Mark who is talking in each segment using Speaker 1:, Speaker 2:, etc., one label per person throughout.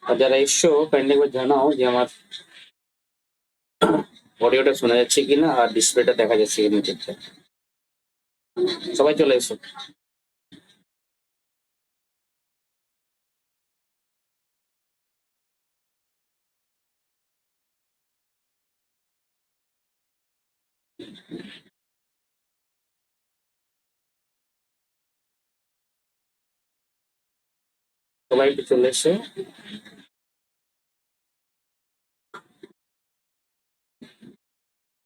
Speaker 1: আর যারা এসছো কাইন্ডলি একবার জানাও যে আমার অডিওটা শোনা যাচ্ছে কিনা আর ডিসপ্লেটা দেখা যাচ্ছে কিনা ঠিকঠাক। সবাই চলে এসো। সবাই একটু চলে এসো।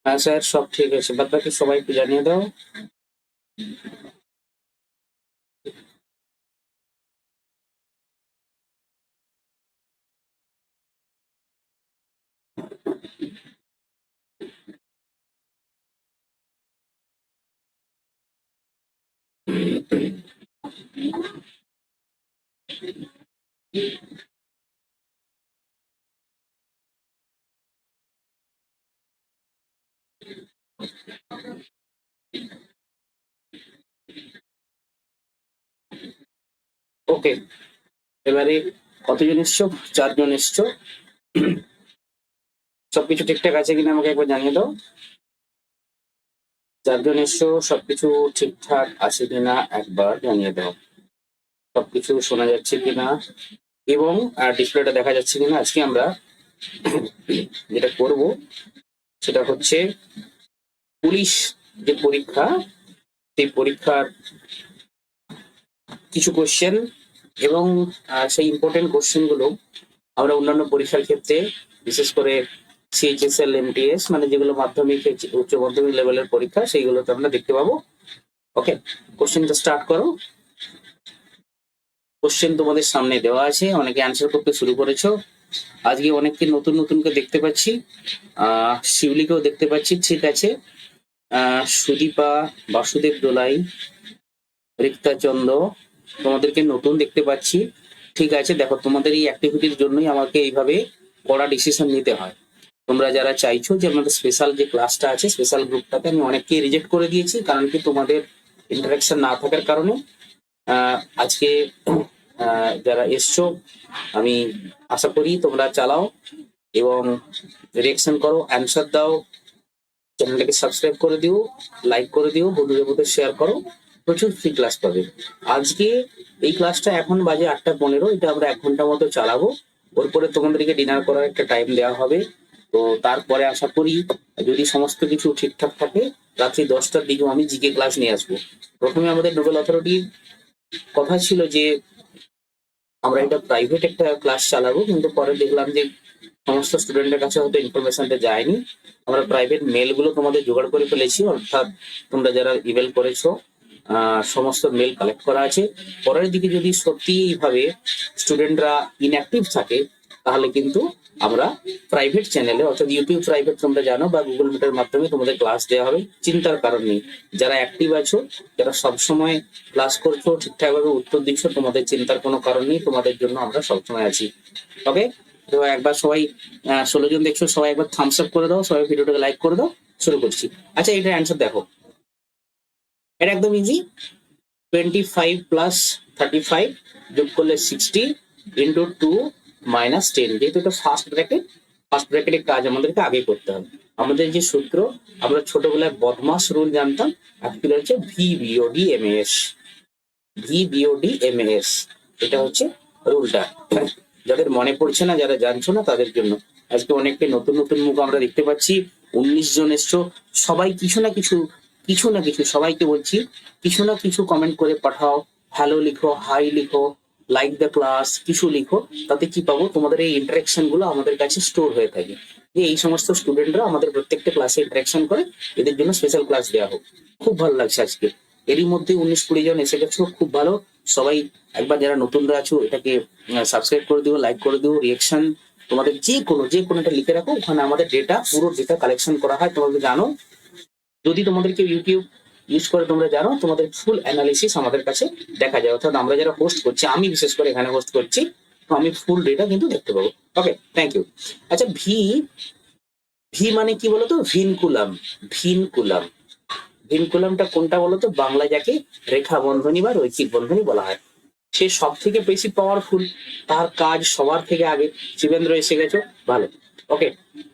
Speaker 1: হ্যাঁ স্যার, সব ঠিক আছে, বাদ বাকি সবাই একটু জানিয়ে দাও। ওকে, এবারে কতজন এসছো? 4 জন এসছো। সবকিছু ঠিকঠাক আছে কিনা আমাকে একবার জানিয়ে দাও। 4 জন এসছো, সবকিছু ঠিকঠাক আছে কিনা একবার জানিয়ে দাও। সবকিছু শোনা যাচ্ছে কিনা এবং ডিসপ্লেটা দেখা যাচ্ছে কিনা। আজকে আমরা যেটা করব সেটা হচ্ছে পুলিশ যে পরীক্ষা, সেই পরীক্ষার কিছু কোশ্চেন এবং সেই ইম্পর্টেন্ট কোশ্চেন গুলো আমরা অন্যান্য পরীক্ষার ক্ষেত্রে, বিশেষ করে সিএইচএসএল, এমটিএস, মানে যেগুলো মাধ্যমিক উচ্চ মাধ্যমিক লেভেলের পরীক্ষা, সেইগুলোতে আমরা দেখতে পাবো। ওকে, কোশ্চেনটা স্টার্ট করো। কোশ্চেন তোমাদের সামনে দেওয়া আছে, অনেকে অ্যান্সার করতে শুরু করেছো। আজকে অনেককে নতুন নতুনকে দেখতে পাচ্ছি, শিউলিকেও দেখতে পাচ্ছি, ঠিক আছে। সুদীপা, বাসুদেব দোলাই, রিক্তা চন্দ, তোমাদেরকে নতুন দেখতে পাচ্ছি, ঠিক আছে। দেখো, তোমাদের এই অ্যাক্টিভিটির জন্যই আমাকে এইভাবে কড়া ডিসিশন নিতে হয়। তোমরা যারা চাইছো যে আমাদের স্পেশাল যে ক্লাসটা আছে, স্পেশাল গ্রুপটাতে আমি অনেককে রিজেক্ট করে দিয়েছি, কারণ কি তোমাদের ইন্টারাকশন না থাকার কারণে। আজকে যারা এসছো, আমি আশা করি তোমরা চালাও এবং রিয়াকশন করো, অ্যান্সার দাও, চ্যানেলটাকে সাবস্ক্রাইব করে দিও, লাইক করে দিও, বন্ধুদের মধ্যে শেয়ার করো, প্রচুর ফ্রি ক্লাস পাবে। আজকে এই ক্লাসটা এখন বাজে 8টা 15, এটা আমরা 1 ঘন্টা মতো চালাবো। ওর পরে তোমাদেরকে ডিনার করার একটা টাইম দেওয়া হবে। তো তারপরে আশা করি যদি সমস্ত কিছু ঠিকঠাক থাকে, রাত্রি 10টার দিকেও আমি জিকে ক্লাস নিয়ে আসবো। প্রথমে আমাদের নোবেল অথরিটির কথা ছিল যে আমরা এটা প্রাইভেট একটা ক্লাস চালাবো, কিন্তু পরে দেখলাম যে সমস্ত স্টুডেন্টের কাছে হয়তো ইনফরমেশনটা যায়নি। আমরা প্রাইভেট মেল গুলো তোমাদের জোগাড় করে ফেলেছি, অর্থাৎ তোমরা যারা ইমেল করেছো সমস্ত মেল কালেক্ট করা আছে। পরের দিকে যদি সত্যি এইভাবে স্টুডেন্টরা ইনঅ্যাক্টিভ থাকে, তাহলে কিন্তু আমরা প্রাইভেট চ্যানেলে, অর্থাৎ ইউটিউব প্রাইভেট তোমরা জানো, বা গুগল মিটের মাধ্যমে তোমাদের ক্লাস দেওয়া হবে। চিন্তার কারণ নেই, যারা অ্যাক্টিভ আছো, যারা সবসময় ক্লাস করছো, ঠিকঠাক ভাবে উত্তর দিচ্ছ, তোমাদের চিন্তার কোনো কারণ নেই, তোমাদের জন্য আমরা সবসময় আছি। ওকে, তো একবার সবাই 16 জন দেখছো, সবাই একবার থামস আপ করে দাও, সবাই ভিডিওটাকে লাইক করে দাও। শুরু করছি। আচ্ছা, এটার অ্যান্সার দেখো, এটা একদম ইজি। 25 প্লাস 35 যোগ করলে 60 ইন্টু 2 মাইনাস 10। যেহেতু এটা ফার্স্ট ব্র্যাকেট, ফার্স্ট ব্র্যাকেটের কাজ আমাদেরকে আগে করতে হবে। আমাদের যে সূত্র, আমরা ছোটবেলায় বদমাস রুল জানতাম, অ্যাকচুয়ালি হচ্ছে VBOD-MAS। VBOD-MAS, এটা হচ্ছে রুলটা। যাদের মনে পড়ছে না, যারা জানছো না, তাদের জন্য আজকে অনেকটা নতুন নতুন মুখ আমরা দেখতে পাচ্ছি। 19 জন এসছো, সবাই কিছু না কিছু, কিছু না কিছু, সবাইকে বলছি কিছু না কিছু কমেন্ট করে পাঠাও। হ্যালো লিখো, হাই লিখো, লাইক দ্য ক্লাস, কিছু লিখো। তাতে কি পাবো, তোমাদের এই ইন্টারাকশন গুলো আমাদের কাছে স্টোর হয়ে থাকে। যে এই সমস্ত স্টুডেন্টরা আমাদের প্রত্যেকটা ক্লাসে ইন্টারাকশন করে, এদের জন্য স্পেশাল ক্লাস দেওয়া হোক। খুব ভালো লাগছে আজকে। এরই মধ্যে 19-20 জন এসে গেছো, খুব ভালো। সবাই একবার যারা নতুনরা আছো, এটাকে সাবস্ক্রাইব করে দিও, লাইক করে দিও, রিয়েকশন তোমাদের যে কোনো একটা লিখে রাখো। ওখানে আমাদের ডেটা, পুরো ডেটা কালেকশন করা হয়, তোমাদের জানো। যদি তোমাদেরকে ইউটিউব ইউজ করে তোমরা জানো, তোমাদের ফুল অ্যানালিসিস আমাদের কাছে দেখা যায়। অর্থাৎ আমরা যারা হোস্ট করছি, আমি বিশেষ করে এখানে হোস্ট করছি, তো আমি ফুল ডেটা কিন্তু দেখতে পাবো। ওকে, থ্যাংক ইউ। আচ্ছা, ভি, ভি মানে কি বলতো? ভিনকুলাম। ভিনকুলাম, ভিনকুলামটা কোনটা বলতো? বাংলা যাকে রেখা বন্ধনী বা রৈখিক বন্ধনী বলা হয়। সে সব থেকে বেশি পাওয়ারফুল, তার কাজ সবার থেকে আগে। শিবেন্দ্র এসে গেছো, ভালো। ওকে,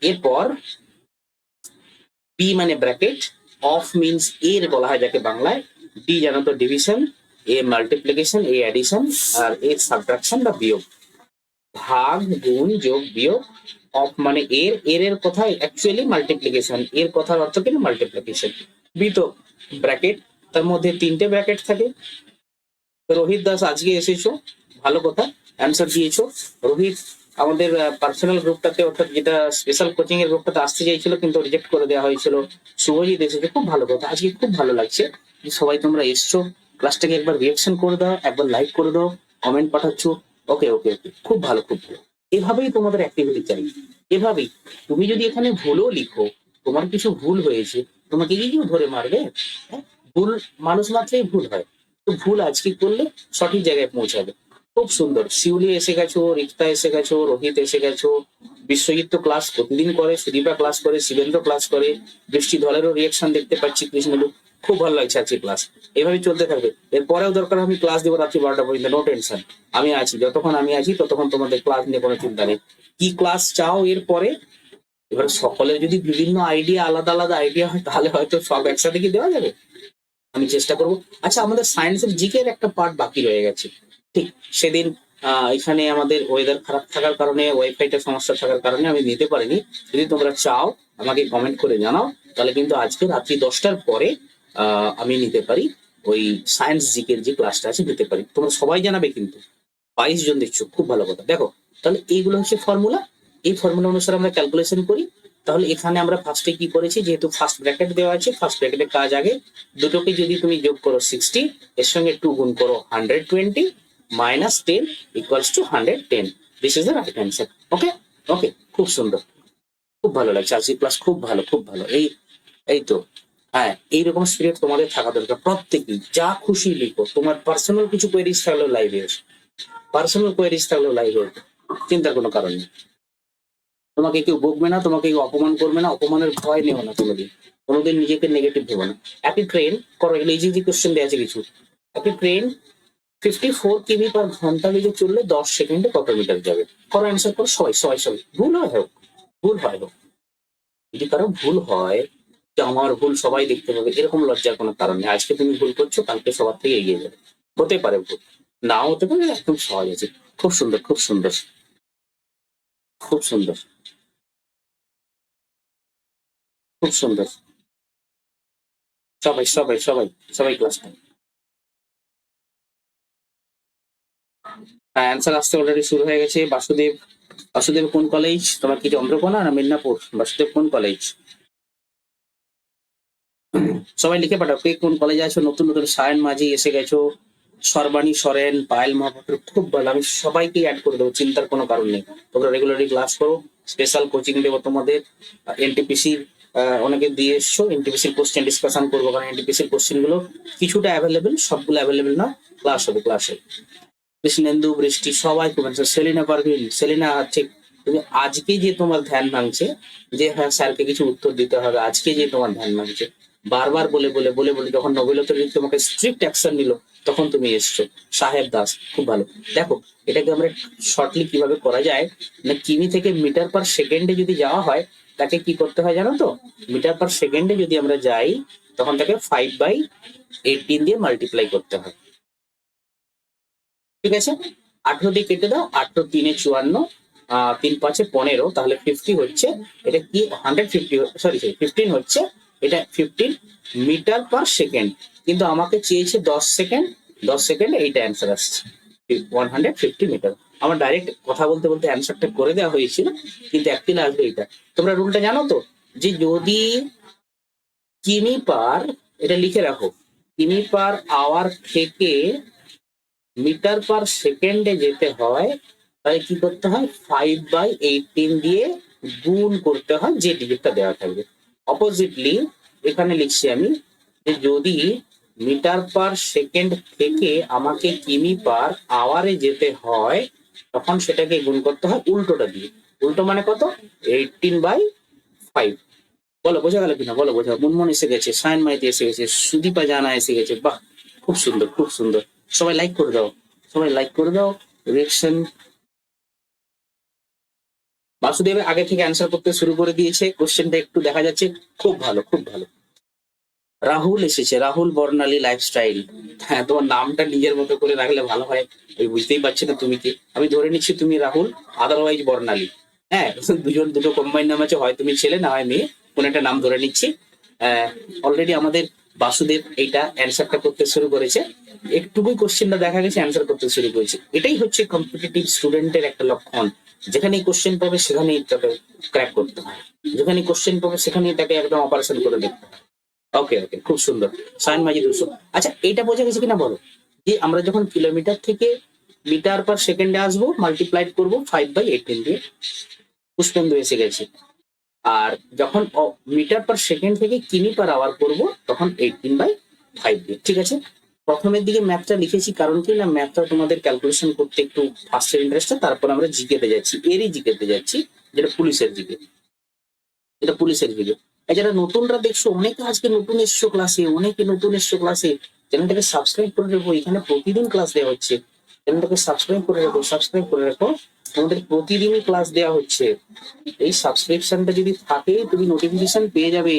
Speaker 1: এরপর বি মানে ব্র্যাকেট, অফ মিনস এর বলা হয় যাকে বাংলায়, ডি জানো তো ডিভিশন, এ মাল্টিপ্লিকেশন, এ অ্যাডিশন, আর এ সাবট্রাকশন বা বিয়োগ। ভাগ, গুণ, যোগ, বিয়োগ। অফ মানে এর, এর কথা অ্যাকচুয়ালি মাল্টিপ্লিকেশন, এর কথার অর্থ কিন্তু মাল্টিপ্লিকেশন। বি তো ব্র্যাকেট, তার মধ্যে তিনটে ব্র্যাকেট থাকে। রোহিত দাস আজকে এসেছো, ভালো কথা, অ্যান্সার দিয়েছো। রোহিত আমাদের পার্সোনাল গ্রুপটাতে, অর্থাৎ যেটা স্পেশাল কোচিং এর গ্রুপটাতে আসতে চাইছিল কিন্তু রিজেক্ট করে দেওয়া হয়েছিল। শুভজিৎ এসেছে, খুব ভালো কথা, আজকে খুব ভালো লাগছে যে সবাই তোমরা এসছো। ক্লাসটাকে একবার রিয়াকশন করে দাও, একবার লাইক করে দাও, কমেন্ট পাঠাচ্ছ। ওকে ওকে ওকে, খুব ভালো খুব ভালো। এভাবেই তোমাদের অ্যাক্টিভিটি চাই, এভাবেই। তুমি যদি এখানে ভুলও লিখো, তোমার কিছু ভুল হয়েছে, তোমাকে কি কেউ ধরে মারবে? হ্যাঁ? ভুল, মানুষ মাত্রই ভুল হয়, তো ভুল আজকে করলে সঠিক জায়গায় পৌঁছাবে। খুব সুন্দর, শিউলি এসে গেছো, রিক্তা এসে গেছো, রোহিত এসে গেছো, বিশ্বজিৎ তো ক্লাস প্রতিদিন করে, সুদীপা ক্লাস করে, শিবেন্দ্র ক্লাস করে, বৃষ্টি ধলেরও রিয়াকশন দেখতে পাচ্ছি, কৃষ্ণলু, খুব ভালো লাগছে আজকে ক্লাস। এভাবে চলতে থাকবে, এরপরেও দরকার আমি ক্লাস দেবো রাত্রি 12টা পর্যন্ত, নো টেনশন। আমি আছি, যতক্ষণ আমি আছি ততক্ষণ তোমাদের ক্লাস নিয়ে কোনো চিন্তা নেই। কি ক্লাস চাও এরপরে? এবার সকলের যদি বিভিন্ন আইডিয়া, আলাদা আলাদা আইডিয়া হয়, তাহলে হয়তো সব একসাথে কি দেওয়া যাবে? আমি চেষ্টা করবো। আচ্ছা, আমাদের সায়েন্সের জিকের একটা পার্ট বাকি রয়ে গেছে। ঠিক সেদিন এখানে আমাদের ওয়েদার খারাপ থাকার কারণে, ওয়াইফাইটা সমস্যা থাকার কারণে আমি নিতে পারিনি। যদি তোমরা চাও আমাকে কমেন্ট করে জানাও, তাহলে কিন্তু আজকে রাত্রি 10টার পরে আমি নিতে পারি। ওই সায়েন্স জিকের যে ক্লাসটা আছে নিতে পারি, তোমরা সবাই জানাবে কিন্তু। 22 জন দেখছো, খুব ভালো কথা। দেখো, তাহলে এইগুলো হচ্ছে ফর্মুলা, এই ফর্মুলা অনুসারে আমরা ক্যালকুলেশন করি। তাহলে এখানে আমরা ফার্স্টে কি করেছি, যেহেতু ফার্স্ট ব্র্যাকেট দেওয়া আছে, ফার্স্ট ব্র্যাকেটের কাজ আগে, দুটোকে যদি তুমি যোগ করো 60, এর সঙ্গে 2 গুণ করো 120, minus 10 equals to 110। This is the right answer. Okay okay, খুব সুন্দর, খুব ভালো লাগছে আজকে ক্লাস, খুব ভালো খুব ভালো। এই এই তো, হ্যাঁ, এইরকম স্পিরিট তোমাদের থাকা দরকার। প্রত্যেকেই যা খুশি লিখো, তোমার পার্সোনাল কিছু কোয়েরিজ থাকলেও লাইভে এসো, পার্সোনাল কোয়েরিজ থাকলেও লাইভে এসো, চিন্তার কোনো কারণ নেই। তোমাকে কেউ বকবে না, তোমাকে কেউ অপমান করবে না, অপমানের ভয় নেও না কোনোদিন, কোনোদিন নিজেকে নেগেটিভ ভেবো না। একটি ট্রেন করো, এগুলো ইজি কোশ্চেন দেওয়া আছে কিছু। একটি ট্রেন 54 কিমি/ঘন্টা বেগে চললে 10 সেকেন্ডে কত মিটার যাবে? করো, অ্যান্সার করো, সবাই সবাই সবাই। ভুল হয় হোক, ভুল হয় হোক, যদি কারো ভুল হয়, যে আমার ভুল সবাই দেখতে পাবে, এরকম লজ্জার কোনো কারণ নেই। আজকে তুমি ভুল করছো, কালকে সবার থেকে এগিয়ে যাবে। হতে পারে ভুল, নাও হতে পারে, একদম সহজ আছে। খুব সুন্দর খুব সুন্দর খুব সুন্দর খুব সুন্দর। সবাই সবাই সবাই সবাই ক্লাসটা, অ্যান্সার আসতে অলরেডি শুরু হয়ে গেছে। বাসুদেব, বাসুদেব কোন কলেজ তোমার? কি চন্দ্রকোনা না মিদনাপুর? বাসুদেব কোন কলেজ? সবাই লিখে পাঠাও কে কোন কলেজে আছো। নতুন নতুন সায়ন মাঝি এসে গেছো, সর্বাণী সরেন, পায়েল মহাপাত্র, খুব ভালো। আমি সবাইকে অ্যাড করে দেবো, চিন্তার কোনো কারণ নেই। তোমরা রেগুলারলি ক্লাস করো, স্পেশাল কোচিং দেবো তোমাদের। এনটিপিসির অনেকে দিয়ে এসছো, এনটিপিসির কোশ্চেন ডিসকাশন করবো, কারণ এনটিপিসির কোশ্চেন গুলো কিছুটা অ্যাভেলেবেল, সবগুলো অ্যাভেলেবেল না। ক্লাস হবে, ক্লাসে কৃষ্ণেন্দু, বৃষ্টি, সবাই কমেছে। সেলিনা পারভিন, সেলিনা, ঠিক। তুমি আজকে যে তোমার ধ্যান ভাঙছে, যে হ্যাঁ স্যারকে কিছু উত্তর দিতে হবে, আজকে যে তোমার ধ্যান ভাঙছে, বারবার বলে বলে বলে বলে যখন নোবেলতা তোমাকে স্ট্রিক্ট অ্যাকশন নিল, তখন তুমি এসছো। সাহেব দাস, খুব ভালো। দেখো, এটাকে আমরা শর্টলি কিভাবে করা যায়, না কিমি থেকে মিটার/সেকেন্ডে যদি যাওয়া হয়, তাকে কি করতে হয় জানো তো? মিটার/সেকেন্ডে যদি আমরা যাই, তখন তাকে 5/18 দিয়ে মাল্টিপ্লাই করতে হয়। ঠিক আছে, 18 দিয়ে কেটে দাও, 18 3 54, 3 5 15, তাহলে 50 হচ্ছে। এটা কি 150, সরি সরি 15 হচ্ছে, এটা 15 মিটার/সেকেন্ড। কিন্তু আমাকে চেয়েছে 10 সেকেন্ড, 10 সেকেন্ড, এইটা অ্যান্সার আসছে 150 মিটার। আমার ডাইরেক্ট কথা বলতে বলতে অ্যান্সারটা করে দেওয়া হয়েছিল, কিন্তু অ্যাকচুয়ালি আসবে এটা। তোমরা রুলটা জানো তো, যে যদি কিমি পার, এটা লিখে রাখো, কিমি/আওয়ার থেকে মিটার/সেকেন্ডে যেতে হয়, তাহলে কি করতে হয়? 5/18 দিয়ে গুণ করতে হয়, যে ডিজিটটা দেওয়া থাকবে। অপোজিটলি এখানে লিখছি আমি, যে যদি মিটার/সেকেন্ড থেকে আমাকে কিমি/আওয়ারে যেতে হয়, তখন সেটাকে গুণ করতে হয় উল্টোটা দিয়ে। উল্টো মানে কত? 18/5। বলো বোঝা গেল কিনা? বলো, বোঝা। মুনমুন এসে গেছে, সায়ন মাইতি এসে গেছে, সুদীপা জানা এসে গেছে, বাহ, খুব সুন্দর খুব সুন্দর। সবাই লাইক করে দাও, সবাই লাইক করে দাও। রিয়েকশন বাসুদেব আগে থেকে অ্যান্সার করতে শুরু করে দিয়েছে, কোশ্চেনটা একটু দেখা যাচ্ছে। খুব ভালো, খুব ভালো। রাহুল এসেছে, রাহুল বর্ণালী লাইফস্টাইল। হ্যাঁ, তোমার নামটা নিজের মতো করে রাখলে ভালো হয়। আমি বুঝতেই পারছি না তুমি কি। আমি ধরে নিচ্ছি তুমি রাহুল, আদারওয়াইজ বর্ণালী। হ্যাঁ, দুজন দুটো কম্বাইন নাম আছে, হয় তুমি ছেলে না হয় মেয়ে, কোন একটা নাম ধরে নিচ্ছি। অলরেডি আমাদের বাসুদেব এইটা অ্যান্সারটা করতে শুরু করেছে। একটুকুই কোশ্চেনটা দেখা গেছে অ্যান্সার করতে শুরু করেছে। এটাই হচ্ছে কম্পিটিটিভ স্টুডেন্টের একটা লক্ষণ। যেখানেই কোশ্চেন পাবে সেখানেই তাকে ক্র্যাক করতে হয়, যেখানে কোশ্চেন পাবে সেখানেই তাকে একদম অপারেশন করে দেখতে হয়। ওকে ওকে, খুব সুন্দর। সাইন মাঝি 200। আচ্ছা, এটা বোঝা গেছে কিনা বলো, যে আমরা যখন কিলোমিটার থেকে মিটার পার সেকেন্ডে আসবো, মাল্টিপ্লাইড করবো 5/18 দিয়ে। পুষ্পেন্দু এসে গেছে। আর যখন মিটার পার সেকেন্ড থেকে কিমি পার আওয়ার করবো, তখন 18/5 দিয়ে। ঠিক আছে, প্রথমের দিকে ম্যাথটা লিখেছি কারণ কি না, ম্যাথটা তোমাদের ক্যালকুলেশন করতে একটু ফার্স্টের ইন্টারেস্ট। তারপর আমরা জিকেতে যাচ্ছি, এরই জিকেতে যাচ্ছি, যেটা পুলিশের দিকে, এটা পুলিশের দিকে। আর যারা নতুনরা দেখছো, অনেকে আজকে নতুন এসছো ক্লাসে, অনেকে নতুন এসছো ক্লাসে, চ্যানেলটাকে সাবস্ক্রাইব করে রাখো। এখানে প্রতিদিন ক্লাস দেওয়া হচ্ছে, চ্যানেলটাকে সাবস্ক্রাইব করে রাখো, সাবস্ক্রাইব করে রাখো। আমাদের প্রতিদিনই ক্লাস দেওয়া হচ্ছে। এই সাবস্ক্রিপশনটা যদি থাকে, তুমি নোটিফিকেশন পেয়ে যাবে।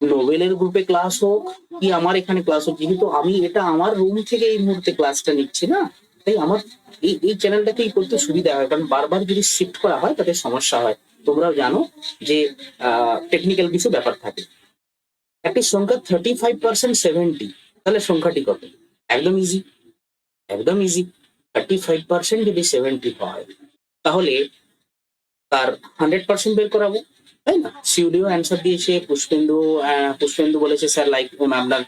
Speaker 1: নোবেলের গ্রুপে ক্লাস হোক কি আমার এখানে ক্লাস হোক, যেহেতু আমি এটা আমার রুম থেকে এই মুহূর্তে ক্লাসটা নিচ্ছি না, তাই আমার এই এই চ্যানেলটাকেই করতে সুবিধা হয়। কারণ বারবার যদি শিফট করা হয় তাতে সমস্যা হয়। তোমরাও জানো যে টেকনিক্যাল কিছু ব্যাপার থাকে। একটি সংখ্যা 35% 70, তাহলে সংখ্যাটি কত? একদম ইজি, একদম ইজি। 35% যদি 70 হয়, তাহলে তার 100% বের করাবো, তাই না? শিউলিও অ্যান্সার দিয়েছে, পুষ্পেন্দু পুষ্পেন্দু বলেছে স্যার লাইক আপনার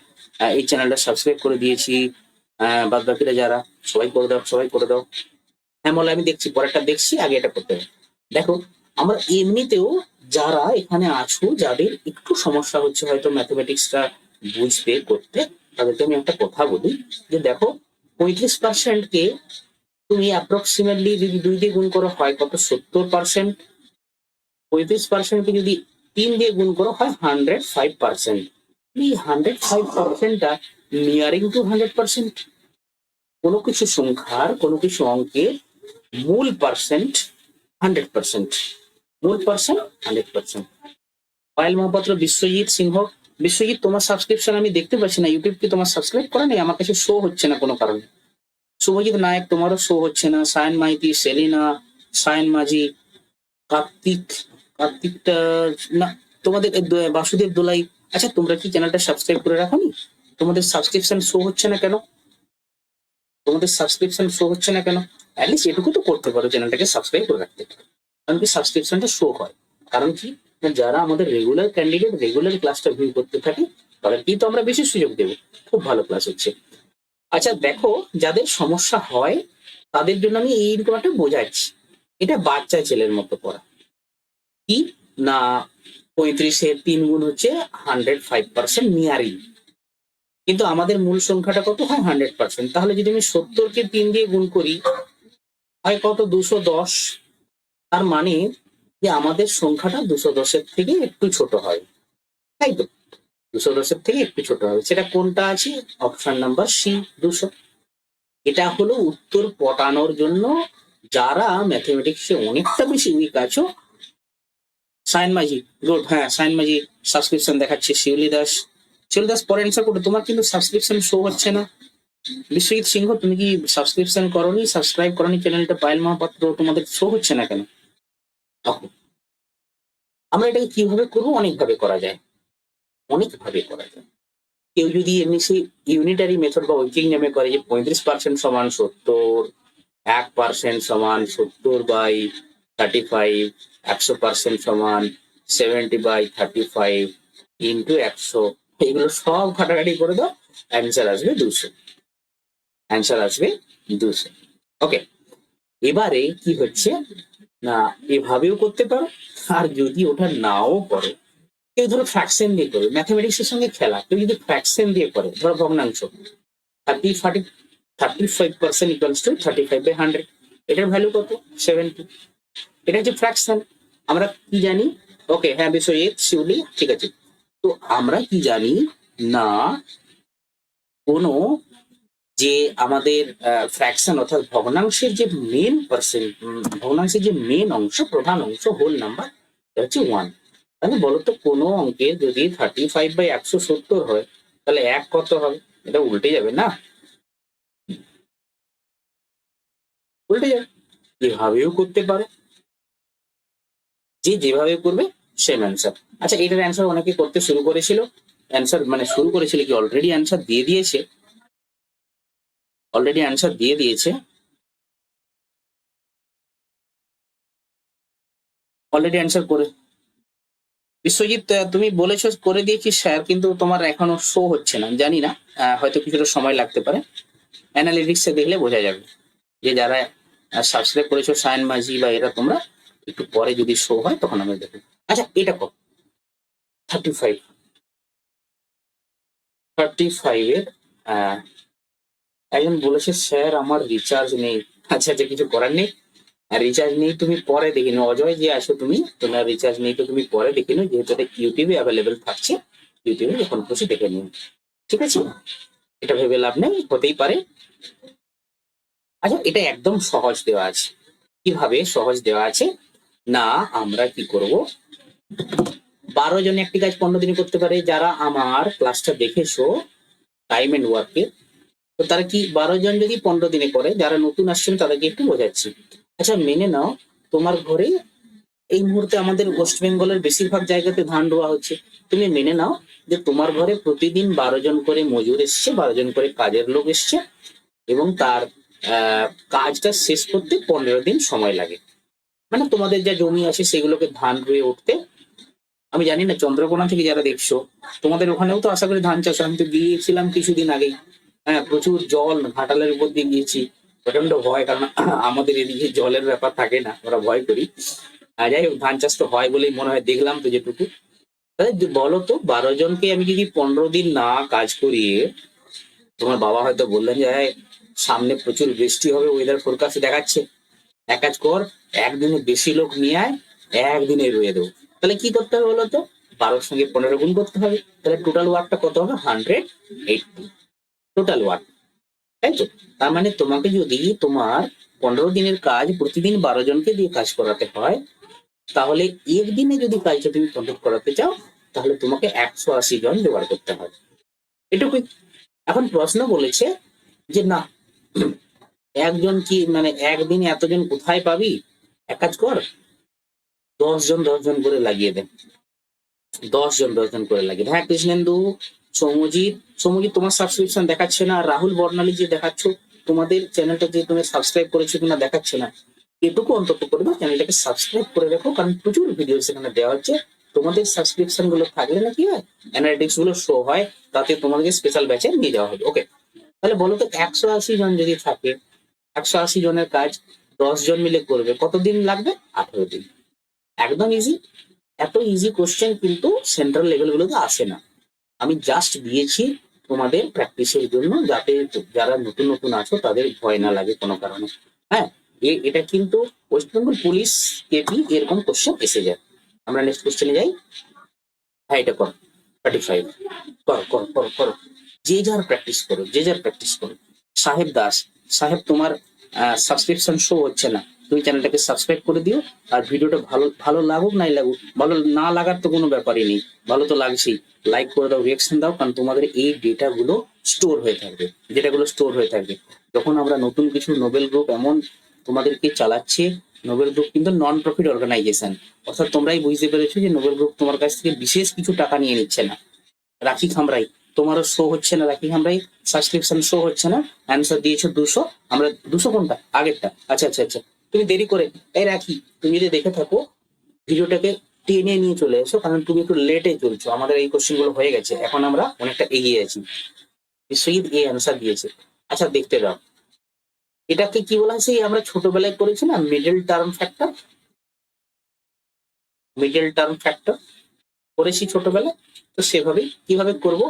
Speaker 1: এই চ্যানেলটা সাবস্ক্রাইব করে দিয়েছি। বাদ বাকিরা যারা, সবাই করে দাও, সবাই করে দাও। হ্যাঁ বলে, আমি দেখছি, পরেরটা দেখছি, আগে এটা করতে হবে। দেখো, আমরা এমনিতেও যারা এখানে আছো, যাদের একটু সমস্যা হচ্ছে হয়তো ম্যাথমেটিক্সটা বুঝতে করতে, তাদেরকে আমি একটা কথা বলি, যে দেখো 35% কে তুমি অ্যাপ্রক্সিমেটলি যদি 2 দিয়ে গুণ করো হয় কত? 70%। 35% কে যদি 3 দিয়ে গুণ করো হয় 105%। এই 105%টা নিয়ারিং টু 100%। কোনো কিছু সংখ্যার, কোনো কিছু অঙ্কের মূল পার্সেন্ট 100%, মূল পার্সেন্ট 100%। পায়েল মহাপাত্র, বিশ্বজিৎ সিংহ। বিশ্বজিৎ, তোমার সাবস্ক্রিপশন আমি দেখতে পাচ্ছি না, ইউটিউব কি তোমার সাবস্ক্রাইব করা নেই? আমার কাছে শো হচ্ছে না কোনো কারণে। শুভজিৎ নায়ক, তোমারও শো হচ্ছে না। সায়ন মাইতি, সেলিনা, সায়ন মাঝি, কার্তিক, কার্তিকটা না। তোমাদের বাসুদেব দোলাই। আচ্ছা, তোমরা কি চ্যানেলটা সাবস্ক্রাইব করে রাখোনি? তোমাদের সাবস্ক্রিপশন শো হচ্ছে না কেন? তোমাদের সাবস্ক্রিপশন শো হচ্ছে না কেন? অ্যাটলিস্ট এটুকু তো করতে পারো, চ্যানেলটাকে সাবস্ক্রাইব করে রাখতে পারো। কারণ কি সাবস্ক্রিপশনটা শো হয়, কারণ কি না, যারা আমাদের রেগুলার ক্যান্ডিডেট, রেগুলার ক্লাসটা ভিউ করতে থাকে, তাদেরকেই তো আমরা বেশি সুযোগ দেবো। খুব ভালো ক্লাস হচ্ছে। আচ্ছা দেখো, যাদের সমস্যা হয় তাদের জন্য আমি এইরকম একটা বোঝাচ্ছি। এটা বাচ্চা ছেলের মতো পড়া। কি না, 35-এর 3 গুণ হচ্ছে 105% নিয়ারিং, কিন্তু আমাদের মূল সংখ্যাটা কত হয়? 100%। তাহলে যদি আমি 70-কে 3 দিয়ে গুণ করি হয় কত? 210। তার মানে যে আমাদের সংখ্যাটা 210-এর থেকে একটু ছোট হয়, তাই তো? 210-এর থেকে একটু ছোট হবে। সেটা কোনটা আছে? Option number C, 200। এটা হলো উত্তর পটানোর জন্য যারা ম্যাথমেটিক্সে অনেকটা বেশি উইক আছো। সায়ন মাঝি, গুড। হ্যাঁ, সায়ন মাঝি সাবস্ক্রিপশন দেখাচ্ছে। শিউলি দাস, শিউলি দাস পরে অ্যান্সার করো, তোমার কিন্তু সাবস্ক্রিপশন শো হচ্ছে না। বিশ্বজিৎ সিংহ, তুমি কি সাবস্ক্রিপশন করোনি, সাবস্ক্রাইব করোনি চ্যানেলটা? পায়েল মহাপাত্র, তোমাদের শো হচ্ছে না কেন? ওকে, আমরা এটাকে কিভাবে করবো? অনেকভাবে করা যায়, অনেকভাবে করা যায়। কেউ যদি এমনি সেই ইউনিটারি মেথড বা ঐকিক নেমে করে, যে 35% সমান 70, 1% সমান 70/35, 100% সমান 70/35 ইন্টু 100, এগুলো সব ঘাটাঘাটি করে দাও, অ্যান্সার আসবে 200। অ্যান্সার আসবে 200। ওকে, এবারে কি হচ্ছে না, এভাবেও করতে পারো। আর যদি ওটা নাও করো, কেউ ধরো ফ্র্যাকশন দিয়ে করবে, ম্যাথমেটিক্স এর সঙ্গে খেলা, কেউ যদি ফ্র্যাকশন দিয়ে করে, ধরো ভগ্নাংশ, 35% ইকুয়ালস টু 35/100, এটার ভ্যালু কত? 70। এটা হচ্ছে ফ্র্যাকশন। আমরা কি জানি? ওকে, হ্যাঁ বিশ্বজিৎ, শিউলি, ঠিক আছে। তো আমরা কি জানি না, কোনো যে আমাদের ফ্র্যাকশন অর্থাৎ ভগ্নাংশের যে মেন অংশ, প্রধান অংশ, হোল নাম্বার, এটা হচ্ছে 1। তাহলে বলো তো কোনো অঙ্কের যদি 35/170 হয় তাহলে 1 কত হবে? এটা উল্টে যাবে না? উল্টে যাবে। এভাবেও করতে পারো, যে যেভাবে করবে সেম অ্যান্সার। আচ্ছা, এটার অ্যান্সার অনেকে করতে শুরু করেছিল, অ্যান্সার মানে শুরু করেছিল কি অলরেডি অ্যান্সার দিয়ে দিয়েছে, অলরেডি অ্যান্সার দিয়ে দিয়েছে, অলরেডি অ্যান্সার করে। বিশ্বজিৎ, তুমি বলেছো করে দিয়েছি স্যার, কিন্তু তোমার এখনো শো হচ্ছে না, জানি না, হয়তো কিছুটা সময় লাগতে পারে। অ্যানালিটিক্সে দেখলে বোঝা যাবে যে যারা সাবস্ক্রাইব করেছো সায়ন মাঝি বা এরা, তোমরা একটু পরে যদি শো হয় তখন আমি দেখবো। আচ্ছা, এটা কর 35, 35-এর একজন বলেছে স্যার আমার রিচার্জ নেই। আচ্ছা আচ্ছা, কিছু করার নেই, রিচার্জ নেই তুমি পরে দেখে নিও। অজয় যে আসো তুমি, তোমার রিচার্জ নেই তো তুমি পরে দেখে নিও, যেহেতু এটা ইউটিউবে অ্যাভেলেবেল থাকছে, ইউটিউবে যখন খুশি দেখে নিও, ঠিক আছে? এটা ভেবে লাভ নেই, হতেই পারে। আচ্ছা, এটা একদম সহজ দেওয়া আছে। কিভাবে সহজ দেওয়া আছে না, আমরা কি করব, 12 জনে একটি কাজ 15 দিনে করতে পারে। যারা আমার ক্লাসটা দেখেছো টাইম এন্ড ওয়ার্কে, তো তারা কি 12 জন যদি 15 দিনে করে, যারা নতুন আসছেন তাদেরকে একটু বোঝাচ্ছি। আচ্ছা, মেনে নাও তোমার ঘরে এই মুহূর্তে আমাদের ওয়েস্ট বেঙ্গলের বেশিরভাগ জায়গাতে ধান রোয়া হচ্ছে। তুমি মেনে নাও যে তোমার ঘরে প্রতিদিন 12 জন করে মজুর এসছে, 12 জন করে কাজের লোক এসছে, এবং তার কাজটা শেষ করতে 15 দিন সময় লাগে। মানে তোমাদের যা জমি আছে সেগুলোকে ধান রুয়ে উঠতে, আমি জানি না চন্দ্রকোনা থেকে যারা দেখছো তোমাদের ওখানেও তো আশা করি ধান চাষ, আমি তো গিয়েছিলাম কিছুদিন আগেই। হ্যাঁ, প্রচুর জল, ঘাটালের উপর দিয়ে গিয়েছি, প্রচন্ড ভয়, কারণ আমাদের এদিকে জলের ব্যাপার থাকে না, ওরা ভয় করি। যাই হোক, ধান চাষ তো হয় বলেই মনে হয়, দেখলাম তো যেটুকু। তাহলে বলো তো 12 জনকে আমি যদি 15 দিন না কাজ করিয়ে, তোমার বাবা হয়তো বললেন যে "এই, সামনে প্রচুর বৃষ্টি হবে, ওয়েদার ফোরকাস্ট দেখাচ্ছে, এক কাজ কর, একদিনে বেশি লোক নিয়ে আয়, একদিনে রুয়ে দেবো"। তাহলে কি করতে হবে বলতো, 12-র সঙ্গে 15 গুণ করতে হবে, তাহলে টোটাল ওয়ার্কটা কত হবে? 180 টোটাল ওয়ার্ক, তাই তো? তার মানে তোমাকে যদি তোমার 15 দিনের কাজ প্রতিদিন 12 জনকে দিয়ে কাজ করাতে হয়, তাহলে একদিনে যদি কাজটা তুমি কমপ্লিট করাতে চাও, তাহলে তোমাকে 180 জন জোগাড় করতে হয়, এটুকুই। এখন প্রশ্ন বলেছে যে না, একজন কি মানে একদিনে এতজন কোথায় পাবি? এক কাজ কর, 10 জন 10 জন করে লাগিয়ে দে, 10 জন 10 জন করে লাগিয়ে দে। হ্যাঁ, কৃষ্ণেন্দু, সৌমজিৎ, সৌমজিৎ তোমার সাবস্ক্রিপশন দেখাচ্ছে না, রাহুল বর্ণালী যে দেখাচ্ছ, তোমাদের চ্যানেলটা যে তুমি সাবস্ক্রাইব করেছো কিনা দেখাচ্ছে না, এটুকু অন্তত করবে, চ্যানেলটাকে সাবস্ক্রাইব করে রাখো, কারণ প্রচুর ভিডিও সেখানে দেওয়া হচ্ছে। তোমাদের সাবস্ক্রিপশন গুলো থাকলে না কি হয়, অ্যানালিটিক্স গুলো শো হয়, তাতে তোমাদেরকে স্পেশাল ব্যাচে নিয়ে যাওয়া হবে। ওকে, তাহলে বলো তো 180 জন যদি থাকে, 180 জনের কাজ 10 জন মিলে করবে, কতদিন লাগবে? 18 দিন। একদম ইজি। এত ইজি কোশ্চেন কিন্তু সেন্ট্রাল লেভেল গুলোতে আসে না, আমি জাস্ট দিয়েছি তোমাদের প্র্যাকটিসের জন্য, যাতে যারা নতুন নতুন আছো তাদের ভয় না লাগে কোনো কারণে। হ্যাঁ, এটা কিন্তু ওয়েস্ট বেঙ্গল পুলিশ, কেপি, এরকম কোশ্চেন এসে যায়। আমরা নেক্সট কোশ্চেনে যাই। হ্যাঁ, এটা করো 35, করো করো করো করো, যে যার প্র্যাকটিস করো, যে যার প্র্যাকটিস করো। সাহেব দাস, সাহেব তোমার সাবস্ক্রিপশন শো হচ্ছে না, তুমি চ্যানেলটাকে সাবস্ক্রাইব করে দিও। আর ভিডিওটা ভালো ভালো লাগুক নাই লাগুক, ভালো না লাগার তো কোনো ব্যাপারই নেই, ভালো তো লাগছেই, লাইক করে দাও, রিয়াকশন দাও, কারণ তোমাদের এই ডেটা গুলো স্টোর হয়ে থাকবে, যেটাগুলো স্টোর হয়ে থাকবে যখন আমরা নতুন কিছু নোবেল গ্রুপ এমন তোমাদেরকে চালাচ্ছে। নোবেল গ্রুপ কিন্তু নন প্রফিট অর্গানাইজেশন, অর্থাৎ তোমরাই বুঝতে পেরেছো যে নোবেল গ্রুপ তোমার কাছ থেকে বিশেষ কিছু টাকা নিয়ে নিচ্ছে না। রাখি খামরাই, তোমারও শো হচ্ছে না, রাখি খামরাই সাবস্ক্রিপশন শো হচ্ছে না, অ্যান্সার দিয়েছো 200, আমরা 200 কোনটা আগেরটা? আচ্ছা আচ্ছা আচ্ছা, তুমি দেরি করে, এই রাখি, তুমি যদি দেখে থাকো ভিডিওটাকে টেনে নিয়ে চলে এসো, কারণ তুমি একটু লেটে চলছো, আমাদের এই কোশ্চেন গুলো হয়ে গেছে, এখন আমরা অনেকটা এগিয়ে আছি। বিশ্বজিৎ এই অ্যান্সার দিয়েছে। আচ্ছা, দেখতে দাও, এটাকে কি বলা হয়, সেই আমরা ছোটবেলায় করেছি না, middle term factor, middle term factor করেছি ছোটবেলায়। তো সেভাবে কিভাবে করব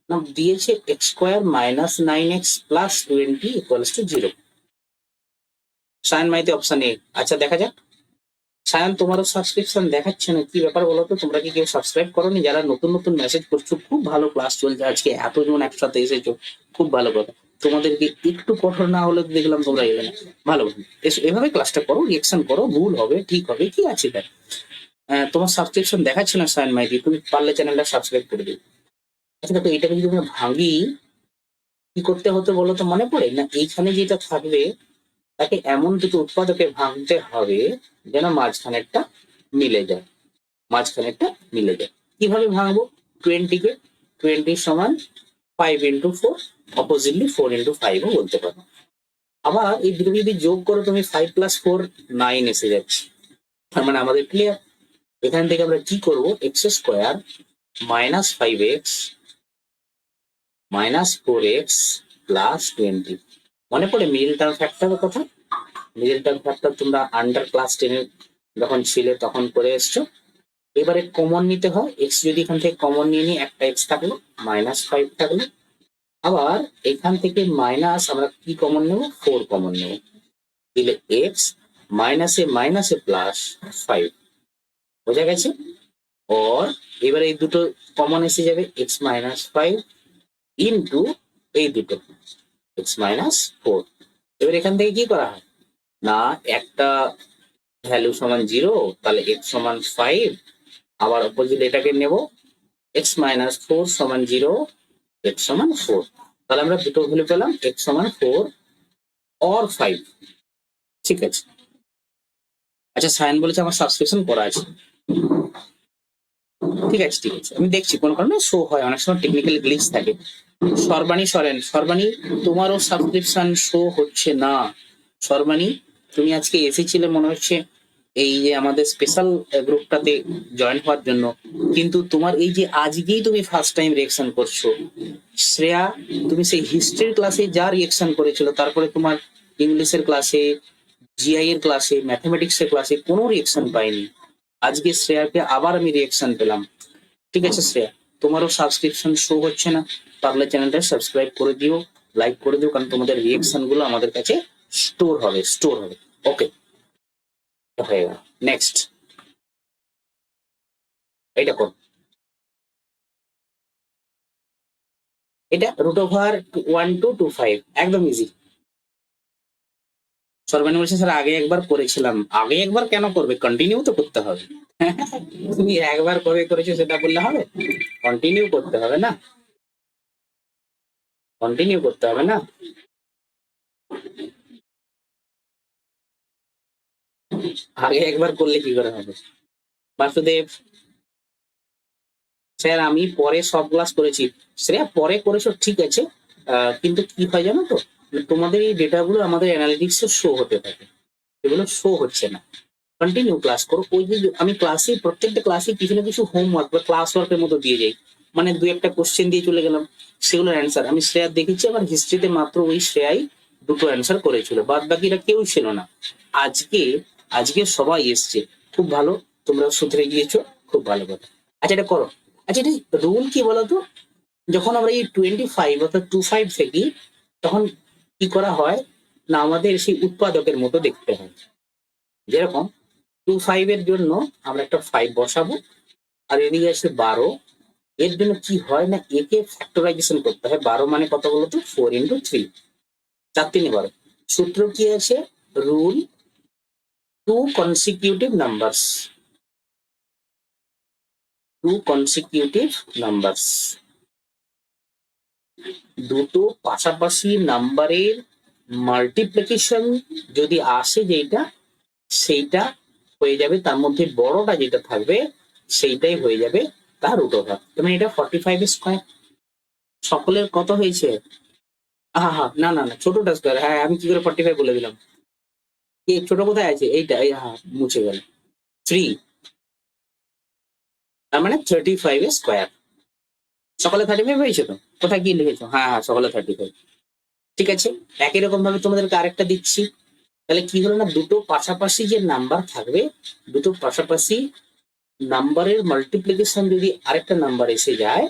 Speaker 1: না, দিয়েছে x² - 9x + 20 = 0। Sayan Maiti option A. আচ্ছা, দেখা যাক। সায়ন, তোমারও সাবস্ক্রিপশন দেখাচ্ছে না, কি ব্যাপার বলো তো? তোমরা কি কেউ সাবস্ক্রাইব করোনি? যারা নতুন নতুন মেসেজ করছো, খুব ভালো ক্লাস চলছে আজকে, এতজন একসাথে এসেছো, খুব ভালো কথা। তোমাদেরকে একটু কঠোর না হলে তো দেখলাম তোমরা এলে না। ভালো ভালো এভাবে ক্লাসটা করো, রিয়েকশন করো, ভুল হবে ঠিক হবে কি আছে দেখ। তোমার সাবস্ক্রিপশন দেখাচ্ছে না সায়ন মাইতি, তুমি পারলে চ্যানেলটা সাবস্ক্রাইব করে দিও। আচ্ছা দেখো এটাকে যদি আমরা ভাঙি কি করতে হতো বলো তো, মনে পড়ে না? এইখানে যেটা থাকবে তাকে এমন দুটো উৎপাদকে ভাঙতে হবে যেন মাঝখানেরটা মিলে যায়, মাঝখানেরটা মিলে যায়। কিভাবে ভাঙবো? 20 কে 20 সমান 5 × 4, অপোজিটলি 4 × 5ও বলতে পারো। আবার এই দুটো যদি যোগ করো তুমি 5 + 4 9 এসে যাচ্ছে। তার মানে আমাদের ক্লিয়ার। এখান থেকে আমরা কি করবো? x² - 5x - 4x + 20। মনে পড়ে মিডল টার্ম ফ্যাক্টরের কথা? মিডল টার্ম ফ্যাক্টর তোমরা আন্ডার ক্লাস 10 যখন ছিলে তখন করে এসছো। এবারে কমন নিতে হয়, এক্স যদি এখান থেকে কমন নিয়ে নিই, একটা এক্স থাকলো, -5 থাকলো। আবার এখান থেকে মাইনাস আমরা কি কমন নেব? 4 কমন নেব, দিলে এক্স মাইনাসে +5। বোঝা গেছে? और এবারে এই দুটো কমন এসে যাবে, x-5 ইন্টু এই দুটো x-4। এবার এখান থেকে কি করা হয় না, একটা ভ্যালু সমান 0, তাহলে x সমান 5, আবার অপোজিট এটাকে নেব x-4 সমান 0, x সমান 4। তাহলে আমরা দুটো ভ্যালু পেলাম, x সমান 4 और 5। ঠিক আছে। আচ্ছা সায়ন বলেছে আমার সাবস্ক্রিপশন করা আছে। ঠিক আছে ঠিক আছে, আমি দেখছি কোন কারণে শো হয়, অনেক সময় টেকনিক্যাল গ্লিচ থাকে। সর্বাণী তোমারও সাবস্ক্রিপশন শো হচ্ছে না। সর্বাণী তুমি আজকে এসেছিলে মনে হচ্ছে এই যে আমাদের স্পেশাল গ্রুপটাতে জয়েন হওয়ার জন্য, কিন্তু তোমার এই যে আজকেই তুমি ফার্স্ট টাইম রিয়েকশন করছো। শ্রেয়া তুমি সেই হিস্ট্রির ক্লাসে যা রিয়েকশন করেছিল, তারপরে তোমার ইংলিশের ক্লাসে, জিআই এর ক্লাসে, ম্যাথমেটিক্স এর ক্লাসে কোনো রিয়েকশন পাইনি। আজকে শ্রেয়াকে আবার আমি রিয়েকশন পেলাম। ঠিক আছে শ্রেয়া, তোমারও সাবস্ক্রিপশন শো হচ্ছে না, পারলে চ্যানেলটা সাবস্ক্রাইব করে দিও, লাইক করে দিও, কারণ তোমাদের রিয়েকশন গুলো আমাদের কাছে স্টোর হবে। ওকে, হয়ে গেল। নেক্সট এটা কর, এটা √1 to 5 একদম ইজি। সর্বাণী বলছে স্যার আগে একবার করেছিলাম। আগে একবার কেন করবে? কন্টিনিউ তো করতে হবে। তুমি একবার কবে করেছো সেটা বললে হবে? কন্টিনিউ করতে হবে না, কন্টিনিউ করতে হবে না। আগে একবার করলে কি করে হবে? বাসুদেব স্যার আমি পরে সব ক্লাস করেছি। শ্রেয়া পরে করেছো ঠিক আছে, কিন্তু কি হয় জানো তো, তোমাদের এই ডেটাগুলো আমাদের অ্যানালিটিক্সে শো হতে থাকে, এগুলো শো হচ্ছে না। কন্টিনিউ ক্লাস করো। ওই যে আমি ক্লাসে প্রত্যেকটা ক্লাসে কিছু না কিছু হোমওয়ার্ক বা ক্লাস ওয়ার্কের মতো দিয়ে যাই, মানে দু একটা কোশ্চেন দিয়ে চলে গেলাম, সেগুলোর অ্যান্সার আমি শ্রেয়ার দেখেছি। আমার হিস্ট্রিতে মাত্র ওই শ্রেয়াই দুটো অ্যান্সার করেছিল, বাদ বাকিরা কেউ ছিল না। আজকে আজকে সবাই এসছে, খুব ভালো, তোমরা শুধরে গিয়েছো, খুব ভালো কথা। আচ্ছা এটা করো। আচ্ছা এটা রুল কি বলতো, যখন আমরা এই 25 অর্থাৎ 25 থেকে, তখন কি করা হয় না, আমাদের সেই উৎপাদকের মতো দেখতে হয়। যেরকম 25 এর জন্য আমরা একটা 5 বসাবো, আর এদিকে আসছে 12। এর জন্য কি হয় না, একে ফ্যাক্টরাইজেশন করতে হয়। 12 মানে কত বলতো? 4 × 3, 4×3 = 12। সূত্র কি আছে? রুল টু কনসিকিউটিভ নাম্বারস, দুটো পাশাপাশি নাম্বারের মাল্টিপ্লিকেশন যদি আসে যেটা, সেইটা হয়ে যাবে, তার মধ্যে বড়টা যেটা থাকবে সেইটাই হয়ে যাবে তার √। মানে এটা 45 স্কোয়ার। সকলের কত হয়েছে? হ্যাঁ না না না, ছোটটা স্কোয়ার। হ্যাঁ আমি কি করে 45 বলে দিলাম? এই ছোট কোথায় আছে? এইটা, এই হ্যাঁ মুছে গেল। 3, তার মানে 35 স্কোয়ার। সকালে 35 হয়েছে তো? কোথায় কি লিখেছো? হ্যাঁ হ্যাঁ সকালে 35। ঠিক আছে, একই রকম ভাবে তোমাদেরকে আরেকটা দিচ্ছি। তাহলে কি হলো না, দুটো পাশাপাশি যে নাম্বার থাকবে, দুটো পাশাপাশি নাম্বারের মাল্টিপ্লিকেশন যদি আরেকটা নাম্বার এসে যায়,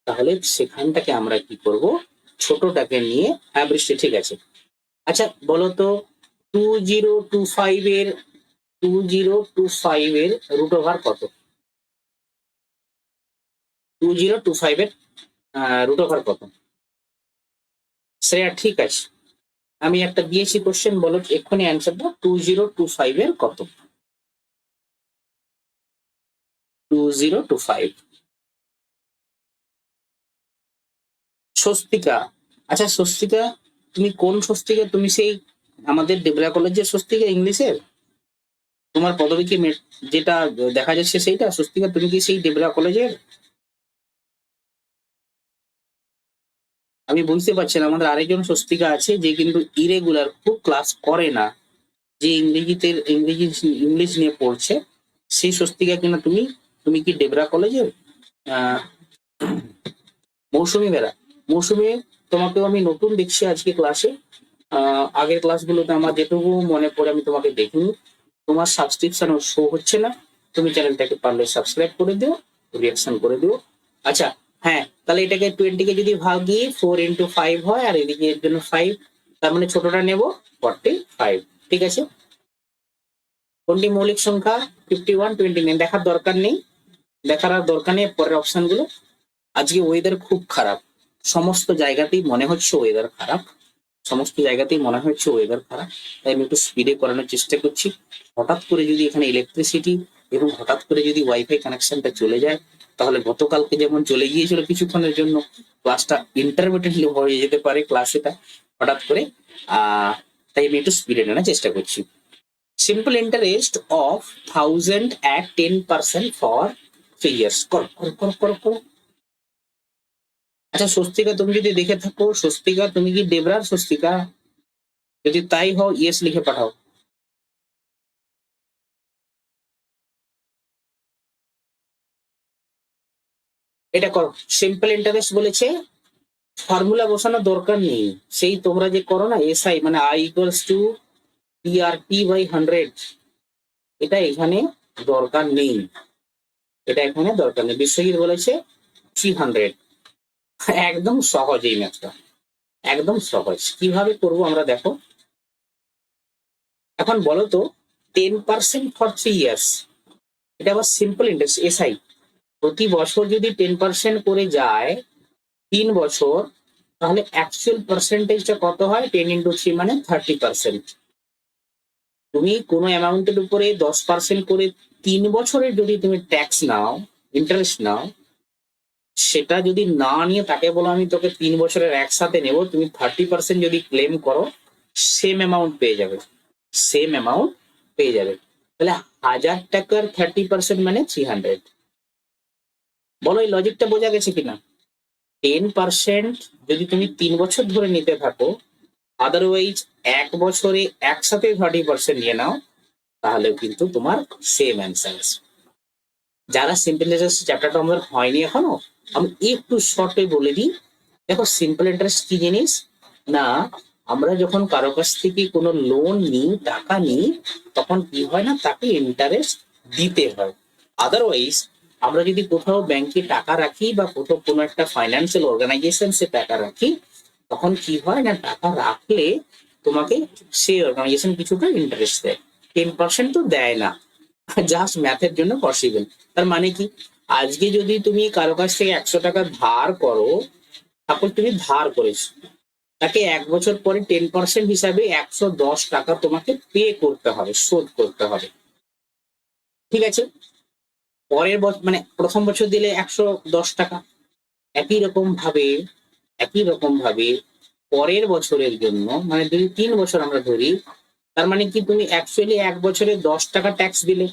Speaker 1: তাহলে সেখানটাকে আমরা কি করব, ছোটটাকে নিয়ে। হ্যাঁ বৃষ্টি ঠিক আছে। আচ্ছা বলো তো 2025 এর √ওভার কত? 2025 এর √ওভার কত? শ্রেয়া ঠিক আছে, আমি একটা দিয়েছি কোশ্চেন, বলো এক্ষুনি অ্যান্সার দাও। 2025 এর কত? 2025। স্বস্তিকা। আচ্ছা স্বস্তিকা, তুমি কোন স্বস্তিকা? তুমি সেই আমাদের দেবরা কলেজের স্বস্তিকা ইংলিশের? তোমার পদবী কি যেটা দেখা যাচ্ছে সেইটা স্বস্তিকা? তুমি কি সেই দেবরা কলেজের? আমি বুঝতে পারছি না, আমাদের আরেকজন স্বস্তিকা আছে যে কিন্তু ইরেগুলার, খুব ক্লাস করে না, যে ইংলিশ নিয়ে পড়ছে, সেই স্বস্তিকা কিনা তুমি? তুমি কি ডেবরা কলেজের? আহ মৌসুমী বেরা। মৌসুমী, তোমাকেও আমি নতুন দেখছি আজকে ক্লাসে। আগের ক্লাসগুলোতে আমার যেটুকু মনে পড়ে আমি তোমাকে দেখিনি। তোমার সাবস্ক্রিপশন শো হচ্ছে না, তুমি চ্যানেলটাকে পারলে সাবস্ক্রাইব করে দিও, রিয়াকশন করে দিও। আচ্ছা, হ্যাঁ, তাহলে এটাকে 20 কে যদি ভাগি 4 into 5 হয়, আর এদিকে এর জন্য 5, তার মানে ছোটটা নেব 45। ঠিক আছে, কোনটি মৌলিক সংখ্যা? 51, 29 দেখার দরকার নেই, দেখার আর দরকার নেই পরের অপশন গুলো। আজকে ওয়েদার খুব খারাপ, সমস্ত জায়গাতেই মনে হচ্ছে ওয়েদার খারাপ, সমস্ত জায়গাতেই মনে হচ্ছে ওয়েদার খারাপ, তাই আমি একটু স্পিডে করানোর চেষ্টা করছি। হঠাৎ করে যদি এখানে ইলেকট্রিসিটি এবং হঠাৎ করে যদি ওয়াইফাই কানেকশনটা চলে যায়, তাহলে গতকালকে যেমন চলে গিয়েছিল কিছুক্ষণের জন্য, ক্লাসটা ইন্টারমিডিয়েটলি হয়ে যেতে পারে ক্লাস এটা হঠাৎ করে। তাই আমি একটু স্পিডে নেওয়ার চেষ্টা করছি। Simple interest of 1000 at 10% for 3 years। করো করো করো করো করো। আচ্ছা স্বস্তিকা, তুমি যদি দেখে থাকো, স্বস্তিকা তুমি কি দেবরার স্বস্তিকা? যদি তাই হও ইয়েস লিখে পাঠাও। এটা করো। সিম্পল ইন্টারেস্ট বলেছে, ফর্মুলা বসানোর দরকার নেই, সেই তোমরা যে করো না এসআই, মানে I = TRT/100, এটা এখানে দরকার নেই, এটা এখানে দরকার নেই। বিশ্বজিৎ বলেছে 300। একদম সহজ এই ম্যাথটা, একদম সহজ। কিভাবে করবো আমরা দেখো। এখন বলো তো, 10% ফর 3 years, এটা আবার সিম্পল ইন্টারেস্ট এসআই, প্রতি বছর যদি 10% করে যায় 3 বছর, তাহলে অ্যাকচুয়াল পার্সেন্টেজটা কত হয়? 10 into 3 মানে 30%। তুমি কোনো অ্যামাউন্টের উপরে 10% করে 3 বছরের যদি তুমি ট্যাক্স নাও, ইন্টারেস্ট নাও, সেটা যদি না নিয়ে তাকে বলো আমি তোকে 3 বছরের একসাথে নেব, তুমি 30% যদি ক্লেম করো, সেম অ্যামাউন্ট পেয়ে যাবে, সেম অ্যামাউন্ট পেয়ে যাবে। তাহলে 1000 টাকার 30% মানে 300। বলো এই লজিকটা বোঝা গেছে কিনা? 10% যদি তুমি 3 বছর ধরে নিতে থাকো, আদারওয়াইজ 1 বছরে একসাথে 30% নিয়ে নাও, তাহলেও কিন্তু তোমার সেম অ্যান্সার। যারা সিম্পল ইন্টারেস্ট চ্যাপ্টারটা আমাদের হয়নি এখনো, আমি একটু শর্টে বলে দিই। দেখো সিম্পল ইন্টারেস্ট কি জিনিস না, আমরা যখন কারো কাছ থেকে কোনো লোন নিই, টাকা নিই, তখন কি হয় না, তাকে ইন্টারেস্ট দিতে হয়। আদারওয়াইজ আমরা যদি কোথাও ব্যাংকে টাকা রাখি বা কোথাও কোনো একটা ফাইন্যান্সিয়াল অর্গানাইজেশন সে টাকা রাখি, তখন কি হয় না, টাকা রাখলে তোমাকে সেই অর্গানাইজেশন কিছুটা ইন্টারেস্ট দেয়। 10% তো দেয় না, জাস্ট ম্যাথের জন্য পসিবল। তার মানে কি, আজকে যদি তুমি কারো কাছ থেকে 100 টাকা ধার করো, তারপর তুমি ধার করেছো, তাকে 1 বছর পরে 10% হিসাবে 110 টাকা তোমাকে পে করতে হবে, শোধ করতে হবে। ঠিক আছে, পরের বছর মানে প্রথম বছর দিলে 110 টাকা, একই রকম ভাবে, একই রকম ভাবে পরের বছরের জন্য, মানে যদি 3 বছর আমরা ধরি, তার মানে কি তুমি অ্যাকচুয়ালি 1 বছরে 10 টাকা ট্যাক্স দিলে,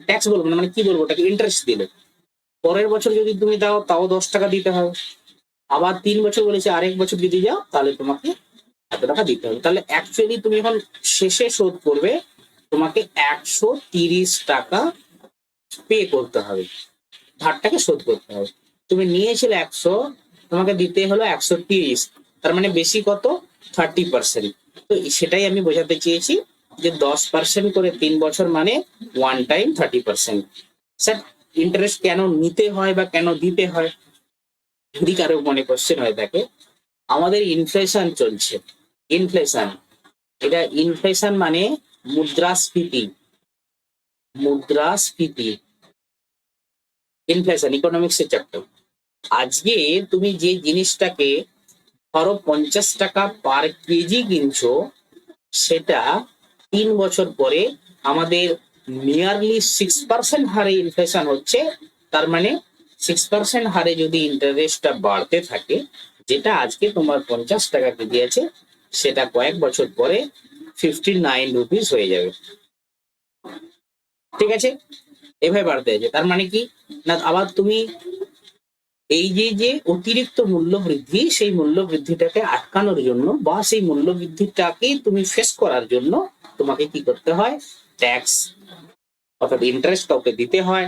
Speaker 1: ট্যাক্স বলবো না, মানে কি বলবো, ওটাকে ইন্টারেস্ট দিলে। পরের বছর যদি তুমি দাও তাও 10 টাকা দিতে হবে, আবার 3 বছর বলেছে আরেক বছর যদি যাও তাহলে তোমাকে এত টাকা দিতে হবে। তাহলে অ্যাকচুয়ালি তুমি যখন শেষে শোধ করবে, তোমাকে 130 টাকা পে করতে হবে, ধারটাকে শোধ করতে হবে। তুমি নিয়েছিলে 100, তোমাকে দিতে হলো 130, তার মানে বেশি কত? 30%। তো সেটাই আমি বোঝাতে চেয়েছি, যে 10% করে 3 বছর মানে 1 টাইম 30%। স্যার ইন্টারেস্ট কেন নিতে হয় বা কেন দিতে হয়, যদি কারো মনে কোশ্চেন হয়ে থাকে, আমাদের ইনফ্লেশন চলছে, ইনফ্লেশন, এটা ইনফ্লেশন মানে মুদ্রাস্ফীতি, মুদ্রাস্ফীতি, ইনফ্লেশন ইকোনমিক্স এর চ্যাপ্টার। আজকে তুমি যে জিনিসটাকে ধরো 50 টাকা পার কেজি কিনছো, সেটা 3 বছর পরে আমাদের নিয়ারলি 6% হারে ইনফ্লেশন হচ্ছে। তার মানে 6% হারে যদি ইন্টারেস্টটা বাড়তে থাকে, যেটা আজকে তোমার 50 টাকা কেজি আছে, সেটা কয়েক বছর পরে 59 রুপিস হয়ে যাবে। ঠিক আছে, এভাবে বাড়তে আছে। তার মানে কি না, আবার তুমি এই যে যে অতিরিক্ত মূল্য বৃদ্ধি, সেই মূল্য বৃদ্ধিটাকে আটকানোর জন্য বা সেই মূল্য বৃদ্ধিটাকে তুমি ফেস করার জন্য তোমাকে কি করতে হয়? ট্যাক্স অর্থাৎ ইন্টারেস্ট কাউকে দিতে হয়,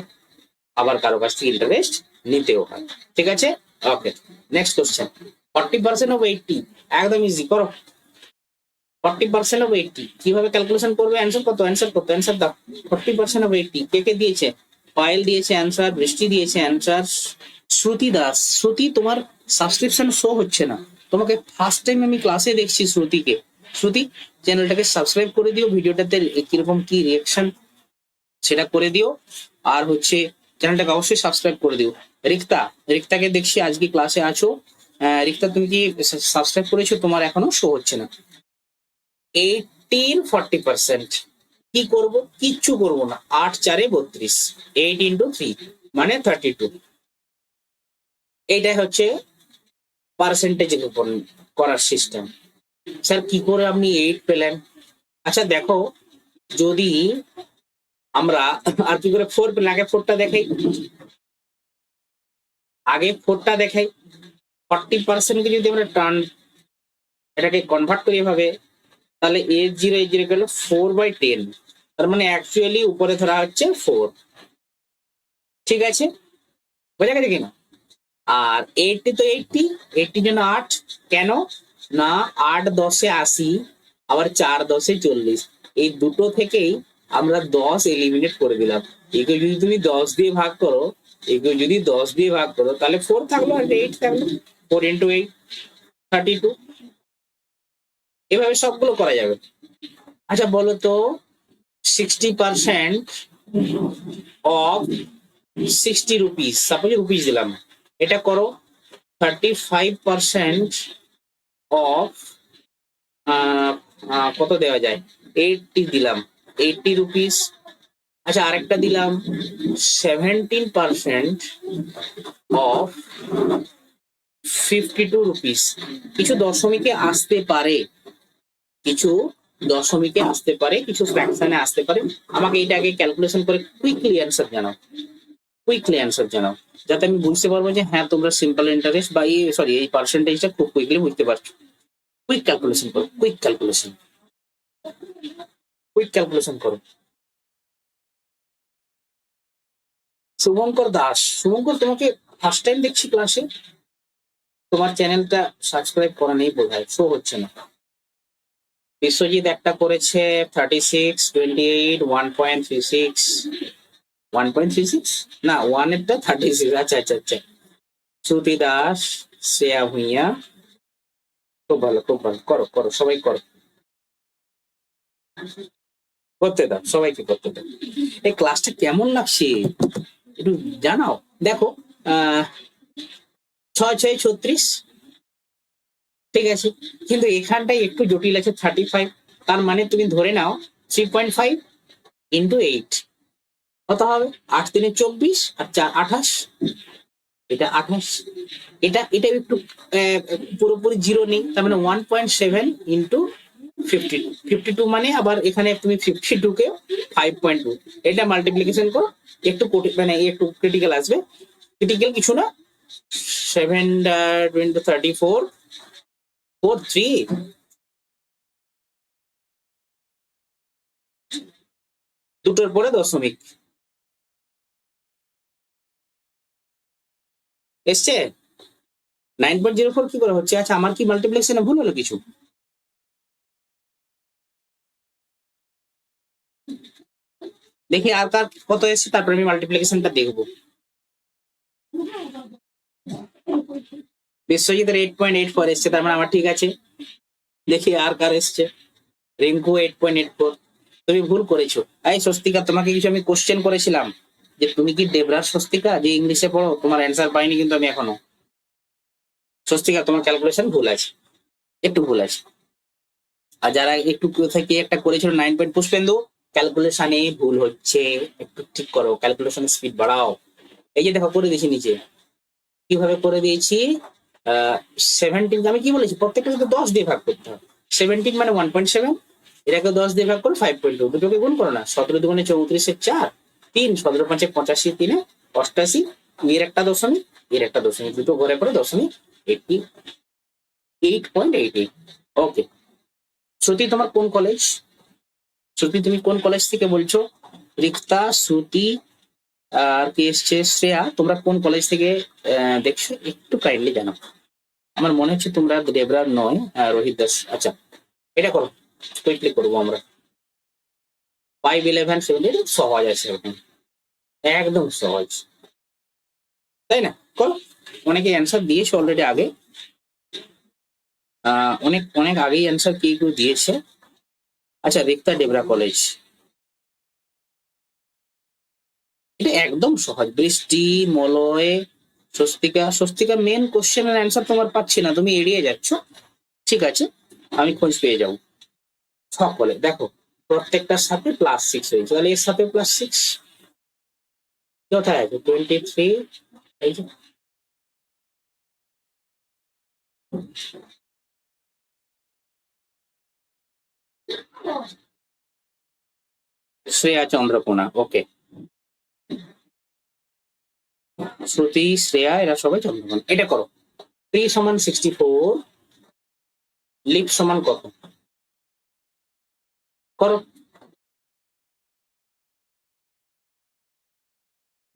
Speaker 1: আবার কারো কাছ থেকে ইন্টারেস্ট নিতেও হয়। ঠিক আছে, ওকে। নেক্সট কোশ্চেন, 40% অফ 80, একদম ইজি করো। 40% অফ 80 কিভাবে ক্যালকুলেশন করবে? অ্যান্সার কত? অ্যান্সার দাও। 40% অফ 80 কে কে দিয়েছে? পায়েল দিয়েছে অ্যান্সার, বৃষ্টি দিয়েছে অ্যান্সার, শ্রুতি দাস। শ্রুতি, তোমার সাবস্ক্রিপশন শো হচ্ছে না, তোমাকে ফার্স্ট টাইম আমি ক্লাসে দেখছি শ্রুতিকে। শ্রুতি, চ্যানেলটাকে সাবস্ক্রাইব করে দিও, ভিডিওটাতে কিরকম কি রিয়াকশন সেটা করে দিও, আর হচ্ছে চ্যানেলটাকে অবশ্যই সাবস্ক্রাইব করে দিও। রিক্তা, রিক্তাকে দেখছি আজকে ক্লাসে আছো। রিক্তা, তুমি কি সাবস্ক্রাইব করেছো? তোমার এখনো শো হচ্ছে না। 40%, কি করব? কিচ্ছু করব না, 8 4 32, 8 ইন্টু 3 মানে 32। এইটাই হচ্ছে পার্সেন্টেজের উপর করার সিস্টেম। স্যার কি করে আপনি 8 পেলেন? আচ্ছা দেখো, যদি আমরা আর কি করে 4 পেলেন, আগে 4টা দেখাই, আগে 4টা দেখাই। 40%কে যদি আমরা টার্ন এটাকে কনভার্ট করি এভাবে, তাহলে A0 গেল 4/10, তার মানে অ্যাকচুয়ালি উপরে ধরা হচ্ছে 4। ঠিক আছে, বোঝা গেছে কিনা? আর 80 তো 80 জন্য 8, কেন না 8 10 80, আবার 4 10 40, এই দুটো থেকেই আমরা 10 এলিমিনেট করে দিলাম। একে যদি তুমি 10 দিয়ে ভাগ করো, একে যদি 10 দিয়ে ভাগ করো, তাহলে 4 থাকলো আর 8 থাকলো। 4 ইন্টু 8 32। এভাবে সবগুলো করা যাবে। আচ্ছা বলো তো, 60% অফ 60 রুপিস, সাপোজ রুপিস দিলাম, এটা করো। 35% অফ কত দেওয়া যায়? 80 দিলাম, 80 রুপিস। আচ্ছা আরেকটা দিলাম, 17% অফ 52 রুপিস। কিছু দশমিকে আসতে পারে, কিছু দশমিকে আসতে পারে, কিছু ফ্র্যাকশনে আসতে পারে। আমাকে এটা আগে ক্যালকুলেশন করে কুইকলি অ্যান্সার জানাও, কুইকলি অ্যান্সার জানাও, যাতে আমি বুঝতে পারবো যে হ্যাঁ তোমরা সিম্পল ইন্টারেস্ট বা এই পার্সেন্টেজটা খুব কুইকলি বুঝতে পারছো। কুইক ক্যালকুলেশন করো, কুইক ক্যালকুলেশন, কুইক ক্যালকুলেশন করো। শুভঙ্কর দাস, শুভঙ্কর তোমাকে ফার্স্ট টাইম দেখছি ক্লাসে, তোমার চ্যানেলটা সাবস্ক্রাইব করা নেই বোধহয়, শো হচ্ছে না। বিশ্বজিৎ একটা করেছে 36, 28, 1.36, 1.36 না 1 এরটা 36। আচ্ছা আচ্ছা আচ্ছা। শ্রুতি দাস, শ্রেয়া ভুঁইয়া, খুব ভালো খুব ভালো, করো করো সবাই করো, করতে দাও সবাইকে করতে দাও। এই ক্লাসটা কেমন লাগছে একটু জানাও। দেখো 6 6 36, ঠিক আছে, কিন্তু এখানটাই একটু জটিল আছে 35। তার মানে তুমি ধরে নাও 3.5 ইন্টু 8 কত হবে? 8 3 24 আর 4 28, এটা 28। এটা এটা একটু পুরোপুরি জিরো নেই, তার মানে 1.7 ইন্টু 52, মানে আবার এখানে তুমি 52 কে 5.2 এটা মাল্টিপ্লিকেশন করো, একটু মানে একটু ক্রিটিক্যাল আসবে, ক্রিটিক্যাল কিছু না। 7 into 34, 4 3, দুটোর পরে দশমিক এসছে। 9.04 কি করে হচ্ছে? আচ্ছা আমার কি মাল্টিপ্লিকেশনে ভুল হলো কিছু? দেখি আর কার কত এসছে, তারপর আমি মাল্টিপ্লিকেশনটা দেখবো। বিশ্বজিতের 8.84 এসছে, তার মানে আমার ঠিক আছে। দেখি আর কার এসছে। রিঙ্কু 8.84, তুমি ভুল করেছো। এই স্বস্তিকা, তোমাকে কিছু আমি কোশ্চেন করেছিলাম যে তুমি কি দেবরাজ স্বস্তিকা যে ইংলিশে পড়ো? তোমার অ্যান্সার পাইনি কিন্তু আমি এখনো। স্বস্তিকা তোমার ক্যালকুলেশন ভুল আছে। একটু ভুল আছে। আর যারা একটু থেকে একটা করেছিল 9 পয়েন্ট, পুষ্পেন্দু ক্যালকুলেশনে ভুল হচ্ছে, একটু ঠিক করো, ক্যালকুলেশন স্পিড বাড়াও। এই যে দেখো করে দিয়েছি নিচে, কিভাবে করে দিয়েছি। 17, আমি কি বলেছি, প্রত্যেকটা কিন্তু 10 দিয়ে ভাগ করতে হবে। 17 মানে 1.7, এটাকে 10 দিয়ে ভাগ করো 5.2, দুটোকে গুণ করো না। 17 দুগুণে 34, 4, 3, 17 5 85, 3 88, এর একটা দশমিক, এর একটা দশমিক, দুটো ঘরে করে দশমিক 8.88। ওকে, শ্রুতি তোমার কোন কলেজ? শ্রুতি তুমি কোন কলেজ থেকে বলছো? রিক্তা, শ্রুতি আর কি এসছে শ্রেয়া, তোমরা কোন কলেজ থেকে দেখছো একটু কাইন্ডলি জানাও। আমার মনে হচ্ছে তোমরা দেবরার নয়, রোহিত দাস। আচ্ছা, এটা করো, কুইকলি করবো আমরা। 5, 11, 17 সহজ আছে এখন, একদম সহজ, তাই না? করো, অনেকে অ্যান্সার দিয়েছে অলরেডি আগে, অনেক অনেক আগেই অ্যান্সার কি কেউ দিয়েছে। আচ্ছা, রিক্তা ডেবরা কলেজ, এটা একদম সহজ। বৃষ্টি, মলয়, স্বস্তিকা। স্বস্তিকা মেন কোশ্চেনের অ্যান্সার তোমার পাচ্ছি না, তুমি এড়িয়ে যাচ্ছ। ঠিক আছে, আমি খোঁজ পেয়ে যাবো। সকলে দেখো, প্রত্যেকটার সাথে +6 হয়েছে, তাহলে এর সাথে +6 কোথায় আছে? 23, এই যে শ্রেয়া চন্দ্রকোনা। ওকে, শ্রুতি, শ্রেয়া এরা সবাই চন্দ্রকোনা। এটা করো, 3 সমান 64, লিপ সমান কত? করো।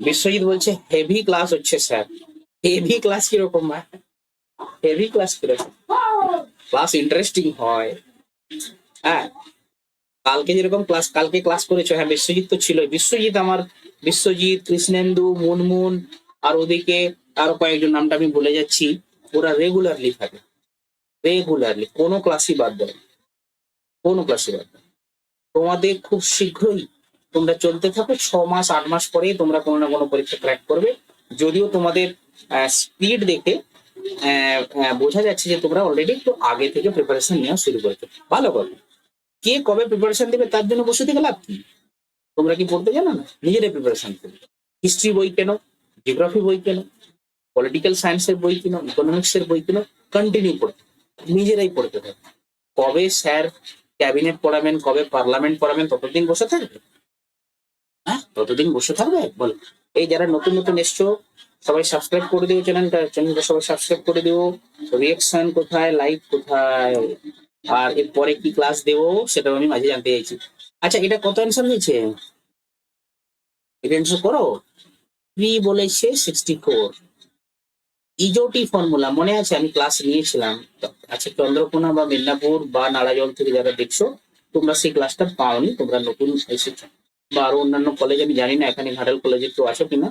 Speaker 1: বিশ্বজিৎ বলছে হেভি ক্লাস হচ্ছে স্যার। হেভি ক্লাস কিরকম ভাই? হেভি ক্লাস কিরকম? ক্লাস ইন্টারেস্টিং হয়। হ্যাঁ, কালকে যেরকম ক্লাস, কালকে ক্লাস করেছো, হ্যাঁ বিশ্বজিৎ তো ছিল। বিশ্বজিৎ আমার, বিশ্বজিৎ, কৃষ্ণেন্দু, মুনমুন, আর ওদিকে আরো কয়েকজন, নামটা আমি ভুলে যাচ্ছি, ওরা রেগুলারলি থাকে, রেগুলারলি, কোনো ক্লাসই বাদ দেয় না, কোনো ক্লাসই বাদ দেয় না। তোমাদের খুব শীঘ্রই, তোমরা চলতে থাকো, 6 মাস 8 মাস পরেই তোমরা কোনো না কোনো পরীক্ষা ক্র্যাক করবে। যদিও তোমাদের স্পিড দেখে বোঝা যাচ্ছে যে তোমরা অলরেডি একটু আগে থেকে প্রিপারেশন নেওয়া শুরু করেছো, ভালো কথা। কে কবে প্রিপারেশন দেবে তার জন্য বসে থেকে লাভ কি? তোমরা কি পড়তে জানো না? নিজেরাই প্রিপারেশন করবে। হিস্ট্রি বই কেন, জিওগ্রাফি বই কেন, পলিটিক্যাল সায়েন্সের বই কিনো, ইকোনমিক্সের বই কিনো, কন্টিনিউ পড়তে, নিজেরাই পড়তে থাকবে। কবে স্যার ক্যাবিনেট পড়াবেন, কবে পার্লামেন্ট পড়াবেন, ততদিন বসে থাকবে? হ্যাঁ, ততদিন বসে থাকবে বল? এই যারা নতুন নতুন এসছো, সবাই সাবস্ক্রাইব করে দিও চ্যানেলটা সবাই সাবস্ক্রাইব করে দিও। রিয়েকশন কোথায়, লাইক কোথায়, আর এরপরে কি ক্লাস দেবো সেটাও আমি মাঝে জানতে চাইছি। আচ্ছা, এটা কত অ্যান্সার হয়েছে? এটা অ্যান্সার করো। 3 বলেছে 64। ইজোটি ফর্মুলা মনে আছে, আমি ক্লাস নিয়েছিলাম। আচ্ছা, চন্দ্রকোনা বা মেদিনীপুর বা নারায়ণ থেকে যারা দেখছো, তোমরা সেই ক্লাসটা পাওনি, তোমরা নতুন এসেছো, বা আরো অন্যান্য কলেজ আমি জানি না, এখানে ঘাটাল কলেজে তো আছে কিনা।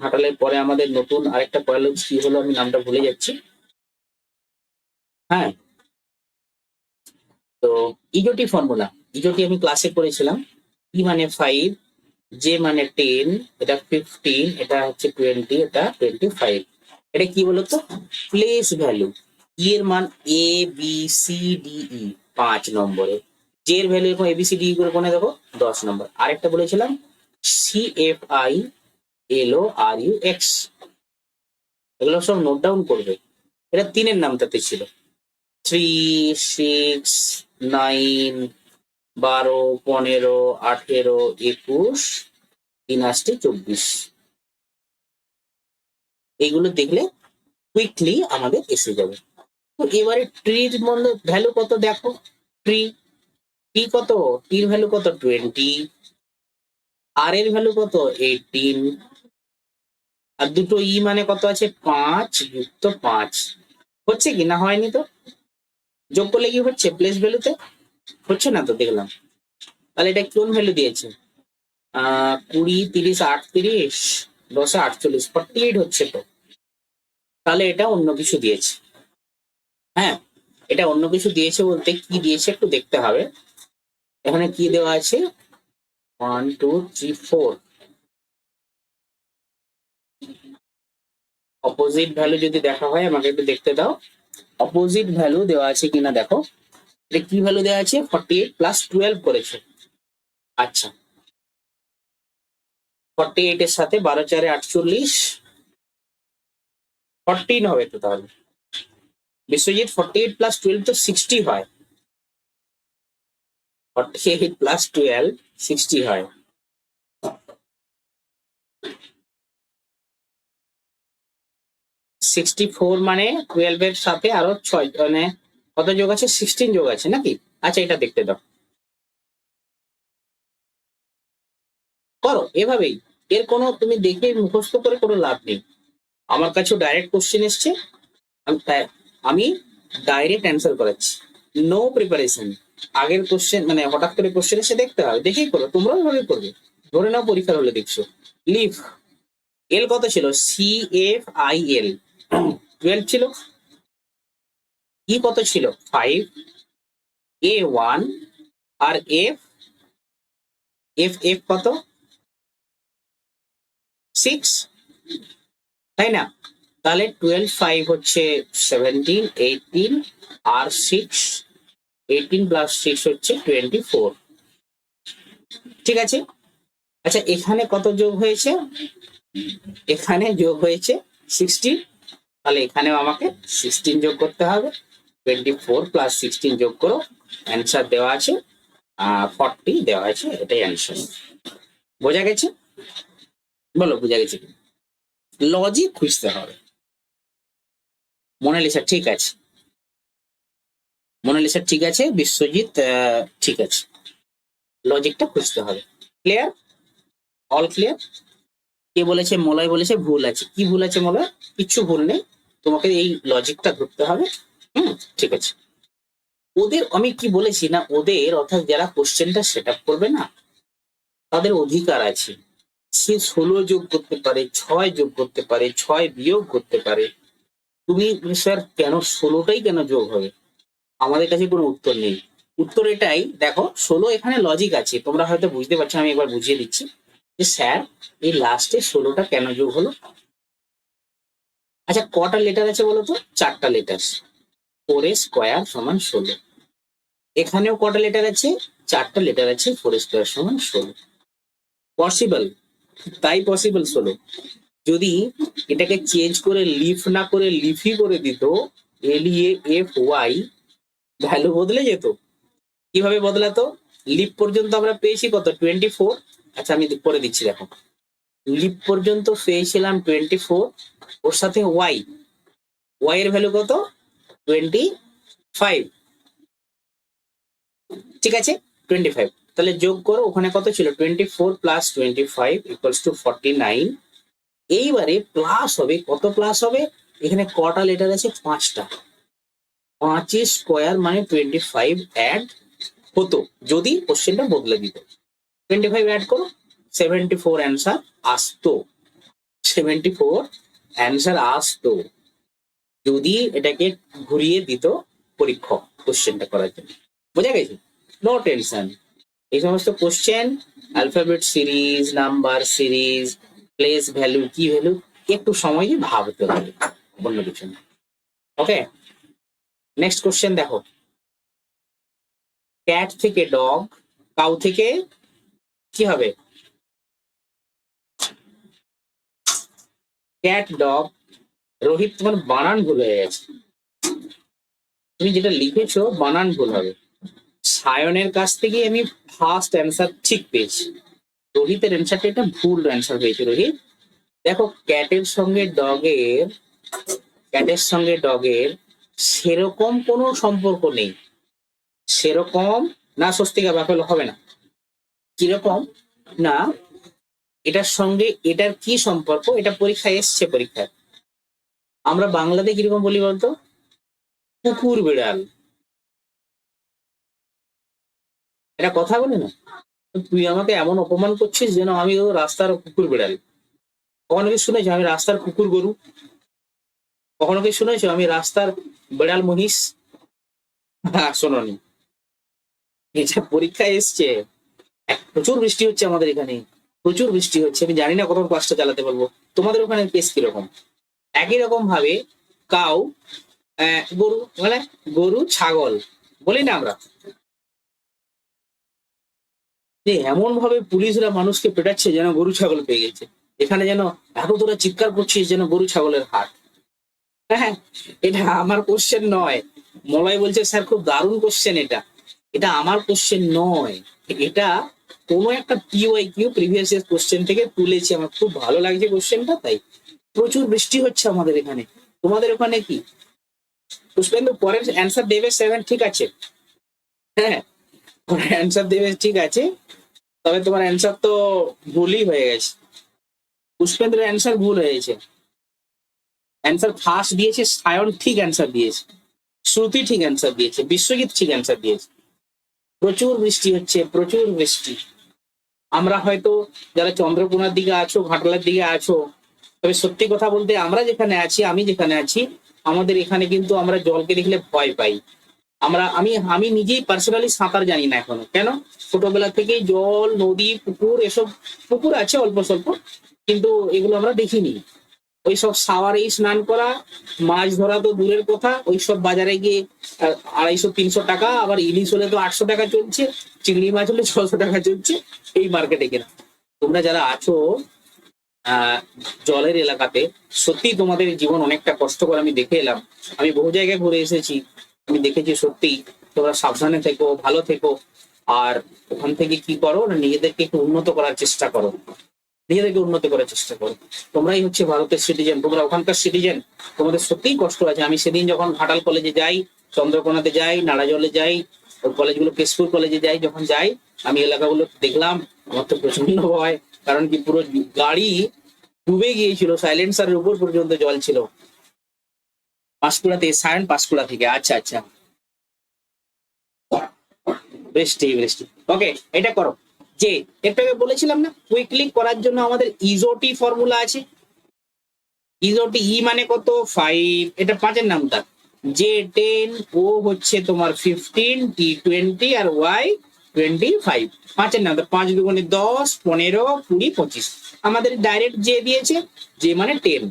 Speaker 1: ঘাটালের পরে আমাদের নতুন আরেকটা কলেজ কি হলো, আমি নামটা ভুলে যাচ্ছি। হ্যাঁ, তো ইজোটি ফর্মুলা, ইজোটি আমি ক্লাসে করেছিলাম। ই মানে 5, জে মানে 10, এটা 15, এটা হচ্ছে 20, এটা 25। এটা কি বলতো? Place value. ই এর মান ABCDE 5 নম্বরে, জে এর ভ্যালু এরকম ABCDE করে কোনে দেখো 10 নম্বর। আরেকটা বলেছিলাম CFILORUX, এগুলো সব নোট ডাউন করবে। এটা 3-এর নামটাতে ছিল, 3, 6, 9, 12, 15, 18, 21, 3 24। এইগুলো দেখলে কুইকলি আমাদের এসে যাবে। তো এবারে ট্রির মধ্যে ভ্যালু কত দেখো। ট্রি, টি কত, টির ভ্যালু কত 20, আর এর ভ্যালু কত 18, আর দুটো ই মানে কত আছে 5 + 5, হচ্ছে কি না? হয়নি তো? যোগ করলে কি হচ্ছে? প্লেস ভ্যালুতে হচ্ছে না তো দেখলাম। তাহলে এটা কোন ভ্যালু দিয়েছে? 20, 30, 38, 10, 48, 48 হচ্ছে তো। তাহলে এটা অন্য কিছু দিয়েছে। হ্যাঁ, এটা অন্য কিছু দিয়েছে বলতে কি দিয়েছে একটু দেখতে হবে। এখানে কি দেওয়া আছে? 1, 2, 3, 4 অপোজিট ভ্যালু যদি দেখা হয় আমাকে একটু দেখতে দাও। অপোজিট ভ্যালু দেওয়া আছে কিনা দেখো। এটা কি ভ্যালু দেওয়া আছে? 48 প্লাস 12 করেছো। আচ্ছা, 48 এর সাথে 12 4 48, 14 হবে তো তাহলে। বিশ্বজিৎ 48 প্লাস 12 তো 60 হয়। 48 প্লাস 12 60 হয়। 64 মানে 12 এর সাথে আরো 6 মানে কত যোগ আছে? 16 যোগ আছে নাকি? আচ্ছা, এটা দেখতে দাও, করো এভাবেই। এর কোনো তুমি দেখে মুখস্থ করে কোনো লাভ নেই। আমার কাছে ডাইরেক্ট কোশ্চেন এসছে, আমি ডাইরেক্ট অ্যান্সার করাচ্ছি, নো প্রিপারেশন। আগের কোশ্চেন মানে হঠাৎ করে কোশ্চেন এসে দেখতে হবে, দেখেই করো, তোমরাও এভাবে করবে। ধরে নাও পরীক্ষার হলে দেখছো লিভ, এল কত ছিল? CFIL 12 ছিল। ই কত ছিল? 5, A1, আর এফ, এফ কত? 6, তাই না? তাহলে 12 5 হচ্ছে 17, 18 আর 6, 18 প্লাস 6 হচ্ছে 24। ঠিক আছে। আচ্ছা, এখানে কত যোগ হয়েছে? এখানে যোগ হয়েছে 16, তাহলে এখানেও আমাকে 16 যোগ করতে হবে। 24 প্লাস 16 যোগ করো, অ্যান্সার দেওয়া আছে 40 দেওয়া আছে, এটাই অ্যান্সার। বোঝা গেছে? বলো বোঝা গেছে কি? লজিক খুঁজতে হবে। মোনালিসা ঠিক আছে, মোনালিসা ঠিক আছে, বিশ্বজিৎ ঠিক আছে, লজিকটা খুঁজতে হবে। ক্লিয়ার? All clear? কে বলেছে? মলয় বলেছে ভুল আছে। কি ভুল আছে মলয়? কিচ্ছু ভুল নেই, তোমাকে এই লজিকটা ধরতে হবে। ঠিক আছে। ওদের আমি কি বলেছি না, ওদের অর্থাৎ যারা কোশ্চেনটা সেট আপ করবে না, তাদের অধিকার আছে। সে 16 যোগ করতে পারে, 6 যোগ করতে পারে, 6 বিয়োগ করতে পারে। তুমি স্যার কেন 16টাই কেন যোগ হবে? আমাদের কাছে কোনো উত্তর নেই। উত্তর এটাই, দেখো 16 এখানে লজিক আছে, তোমরা হয়তো বুঝতে পারছো, আমি একবার বুঝিয়ে দিচ্ছি যে স্যার এই লাস্টে 16টা কেন যোগ হলো। আচ্ছা, কটা লেটার আছে বলো তো? 4টা লেটার। 4 স্কোয়ার সমান 16। এখানেও কটা লেটার আছে? 4টা লেটার আছে, 4 স্কোয়ার সমান 16। পসিবল, তাই পসিবল 16। যদি এটাকে চেঞ্জ করে লিফ না করে লিফি করে দিত, LEAFY, ভ্যালু বদলে যেত। কিভাবে বদলাতো? লিপ পর্যন্ত আমরা পেয়েছি কত? 24। আচ্ছা, আমি করে দিচ্ছি, দেখো লিপ পর্যন্ত পেয়েছিলাম 24, ওর সাথে ওয়াই, ওয়াই এর ভ্যালু কত? 25। ঠিক আছে, 25। তাহলে যোগ করো, ওখানে কত ছিল? 24 প্লাস 25 ইকুয়ালস টু 49। এইবারে প্লাস হবে, কত প্লাস হবে? এখানে কটা লেটার আছে? 5টা। 5 স্কোয়ার মানে 25 অ্যাড হতো যদি কোশ্চেনটা বদলে দিত। 25 অ্যাড করো, 74 অ্যান্সার আসতো। 74 অ্যান্সার আসতো যদি এটাকে ঘুরিয়ে দিত পরীক্ষক কোশ্চেনটা করার জন্য। বোঝা গেছে? No tension. এই সমস্ত question, alphabet series, number series, place value, কি ভ্যালু, একটু সময় দিয়ে ভাবতে হবে, অন্য কিছু না। ওকে, নেক্সট কোশ্চেন দেখো। ক্যাট থেকে ডগ, কাউ থেকে কি হবে? Cat dog. রোহিত, তোমার বানান ভুল হয়ে গেছে, তুমি যেটা লিখেছো বানান ভুল হবে। সায়নের কাছ থেকে আমি ফার্স্ট অ্যান্সার ঠিক পেয়েছি, রোহিতের অ্যান্সারটা এটা ভুল অ্যান্সার পেয়েছে। রোহিত দেখো, ক্যাটের সঙ্গে ডগের সেরকম কোনো সম্পর্ক নেই। সেরকম না, স্বস্তিকা ব্যাপার হবে না। কিরকম না, এটার সঙ্গে এটার কি সম্পর্ক? এটা পরীক্ষায় এসছে, পরীক্ষায় আমরা বাংলাতে কিরকম বলি বলতো? কুকুর বিড়াল। এটা কথা বলে না। তুই আমাকে এমন অপমান করছিস যেন আমি ও রাস্তার কুকুর বিড়াল। কখনো কি শুনেছো আমি রাস্তার কুকুর গরু? কখনো কি শুনেছো আমি রাস্তার বিড়াল মহিষ? শোনোনি। এটা পরীক্ষায় এসছে। প্রচুর বৃষ্টি হচ্ছে আমাদের এখানে, প্রচুর বৃষ্টি হচ্ছে, আমি জানি না কতক্ষণ ক্লাসটা চালাতে পারবো। তোমাদের ওখানে কেস কিরকম? একই রকম ভাবে কাউ গরু মানে গরু ছাগল বলি না আমরা, যে এমন ভাবে পুলিশরা মানুষকে পেটাচ্ছে যেন গরু ছাগল পেয়ে গেছে। এখানে যেন এত তোরা চিৎকার করছিস যেন গরু ছাগলের হাট। হ্যাঁ, এটা আমার কোশ্চেন নয়। মলয় বলছে স্যার খুব দারুণ কোশ্চেন এটা। এটা আমার কোশ্চেন নয়, এটা কোনো একটা PY Q previous year question থেকে তুলেছি। আমার খুব ভালো লাগছে কোশ্চেনটা, তাই। প্রচুর বৃষ্টি হচ্ছে আমাদের এখানে, তোমাদের ওখানে কি? পুষ্পেন্দু পরের অ্যান্সার দেবে সেভেন, ঠিক আছে। হ্যাঁ, পরের অ্যান্সার দেবে, ঠিক আছে। তবে তোমার অ্যান্সার তো ভুলই হয়ে গেছে। পুষ্পেন্দ্রের অ্যান্সার ভুল হয়েছে। অ্যান্সার ফার্স্ট দিয়েছে সায়ন, ঠিক অ্যান্সার দিয়েছে। শ্রুতি ঠিক অ্যান্সার দিয়েছে। বিশ্বজিৎ ঠিক অ্যান্সার দিয়েছে। প্রচুর বৃষ্টি হচ্ছে, প্রচুর বৃষ্টি। আমরা হয়তো যারা চন্দ্রকোনার দিকে আছো, ঘাটালের দিকে আছো, তবে সত্যি কথা বলতে আমরা যেখানে আছি, আমি যেখানে আছি, আমাদের এখানে কিন্তু আমরা জলকে দেখলে ভয় পাই। আমি আমি নিজেই পার্সোনালি সাঁতার জানি না এখনো। কেন? ছোটবেলা থেকেই জল, নদী, পুকুর, এসব পুকুর আছে অল্প স্বল্প, কিন্তু এগুলো আমরা দেখিনি। ওইসব সাওয়ারেই স্নান করা, মাছ ধরা তো দূরের কথা, ওইসব বাজারে গিয়ে 250-300 টাকা, আবার ইলিশ হলে তো 800 টাকা চলছে, চিংড়ি মাছ হলে 600 টাকা চলছে এই মার্কেটে কেনা। তোমরা যারা আছো আহ জলের এলাকাতে, সত্যি তোমাদের জীবন অনেকটা কষ্টকর, আমি দেখে এলাম। আমি বহু জায়গায় ঘুরে এসেছি, আমি দেখেছি সত্যি। তোমরা সাবধানে থেকো, ভালো থেকো। আর ওখান থেকে কি করো না, নিজেদেরকে একটু উন্নত করার চেষ্টা করো, নিজেদেরকে উন্নত করার চেষ্টা করো। তোমরাই হচ্ছে ভারতের সিটিজেন, তোমরা ওখানকার সিটিজেন। তোমাদের সত্যিই কষ্ট আছে। আমি সেদিন যখন ঘাটাল কলেজে যাই, চন্দ্রকোনাতে যাই, নাড়াজলে যাই, ওই কলেজগুলো, কেশপুর কলেজে যাই, যখন যাই আমি এলাকাগুলো দেখলাম, আমার তো প্রচন্ড ভয়। কারণ কি, পুরো গাড়ি ডুবে গিয়েছিল, সাইলেন্সারের উপর পর্যন্ত জল ছিল। পাঁশকুড়াতে, সায়ন পাঁশকুড়া থেকে, আচ্ছা আচ্ছা। বৃষ্টি বৃষ্টি, ওকে। এটা করো, যে এটাকে বলেছিলাম না, কুইকলি করার জন্য আমাদের ইজোটি ফর্মুলা আছে। ইজোটি ই মানে কত? 5, এটা 5-এর নামটা। J10, ও হচ্ছে তোমার 15, T20 আর Y 25। 5-এর নামটা, 5 × 2 = 10, 15, 20, 25। আমাদের ডাইরেক্ট জে দিয়েছে, জে মানে 10।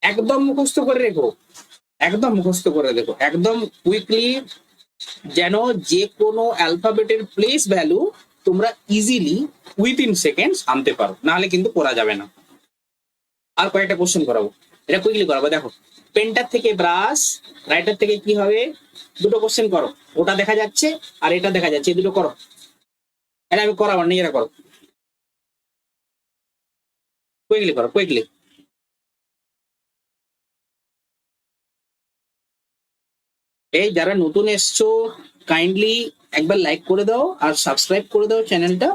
Speaker 1: একদম মুখস্থ করে রেখো, একদম মুখস্থ করে দেখো, একদম কুইকলি, যেন যে কোনো অ্যালফাবেটের প্লেস ভ্যালু তোমরা ইজিলি উইথিন সেকেন্ডস আনতে পারো, নাহলে কিন্তু করা যাবে না। আর কয়েকটা কোশ্চেন করাবো, এটা কুইকলি করাবো। দেখো, পেনটার থেকে ব্রাশ, রাইটার থেকে কি হবে? দুটো কোশ্চেন করো, ওটা দেখা যাচ্ছে আর এটা দেখা যাচ্ছে, এই দুটো করো। এটা আমি করাবো, নিজেরা করো, কুইকলি করো, কুইকলি। এই যারা নতুন এসছো, কাইন্ডলি একবার লাইক করে দাও আর সাবস্ক্রাইব করে দাও চ্যানেলটা।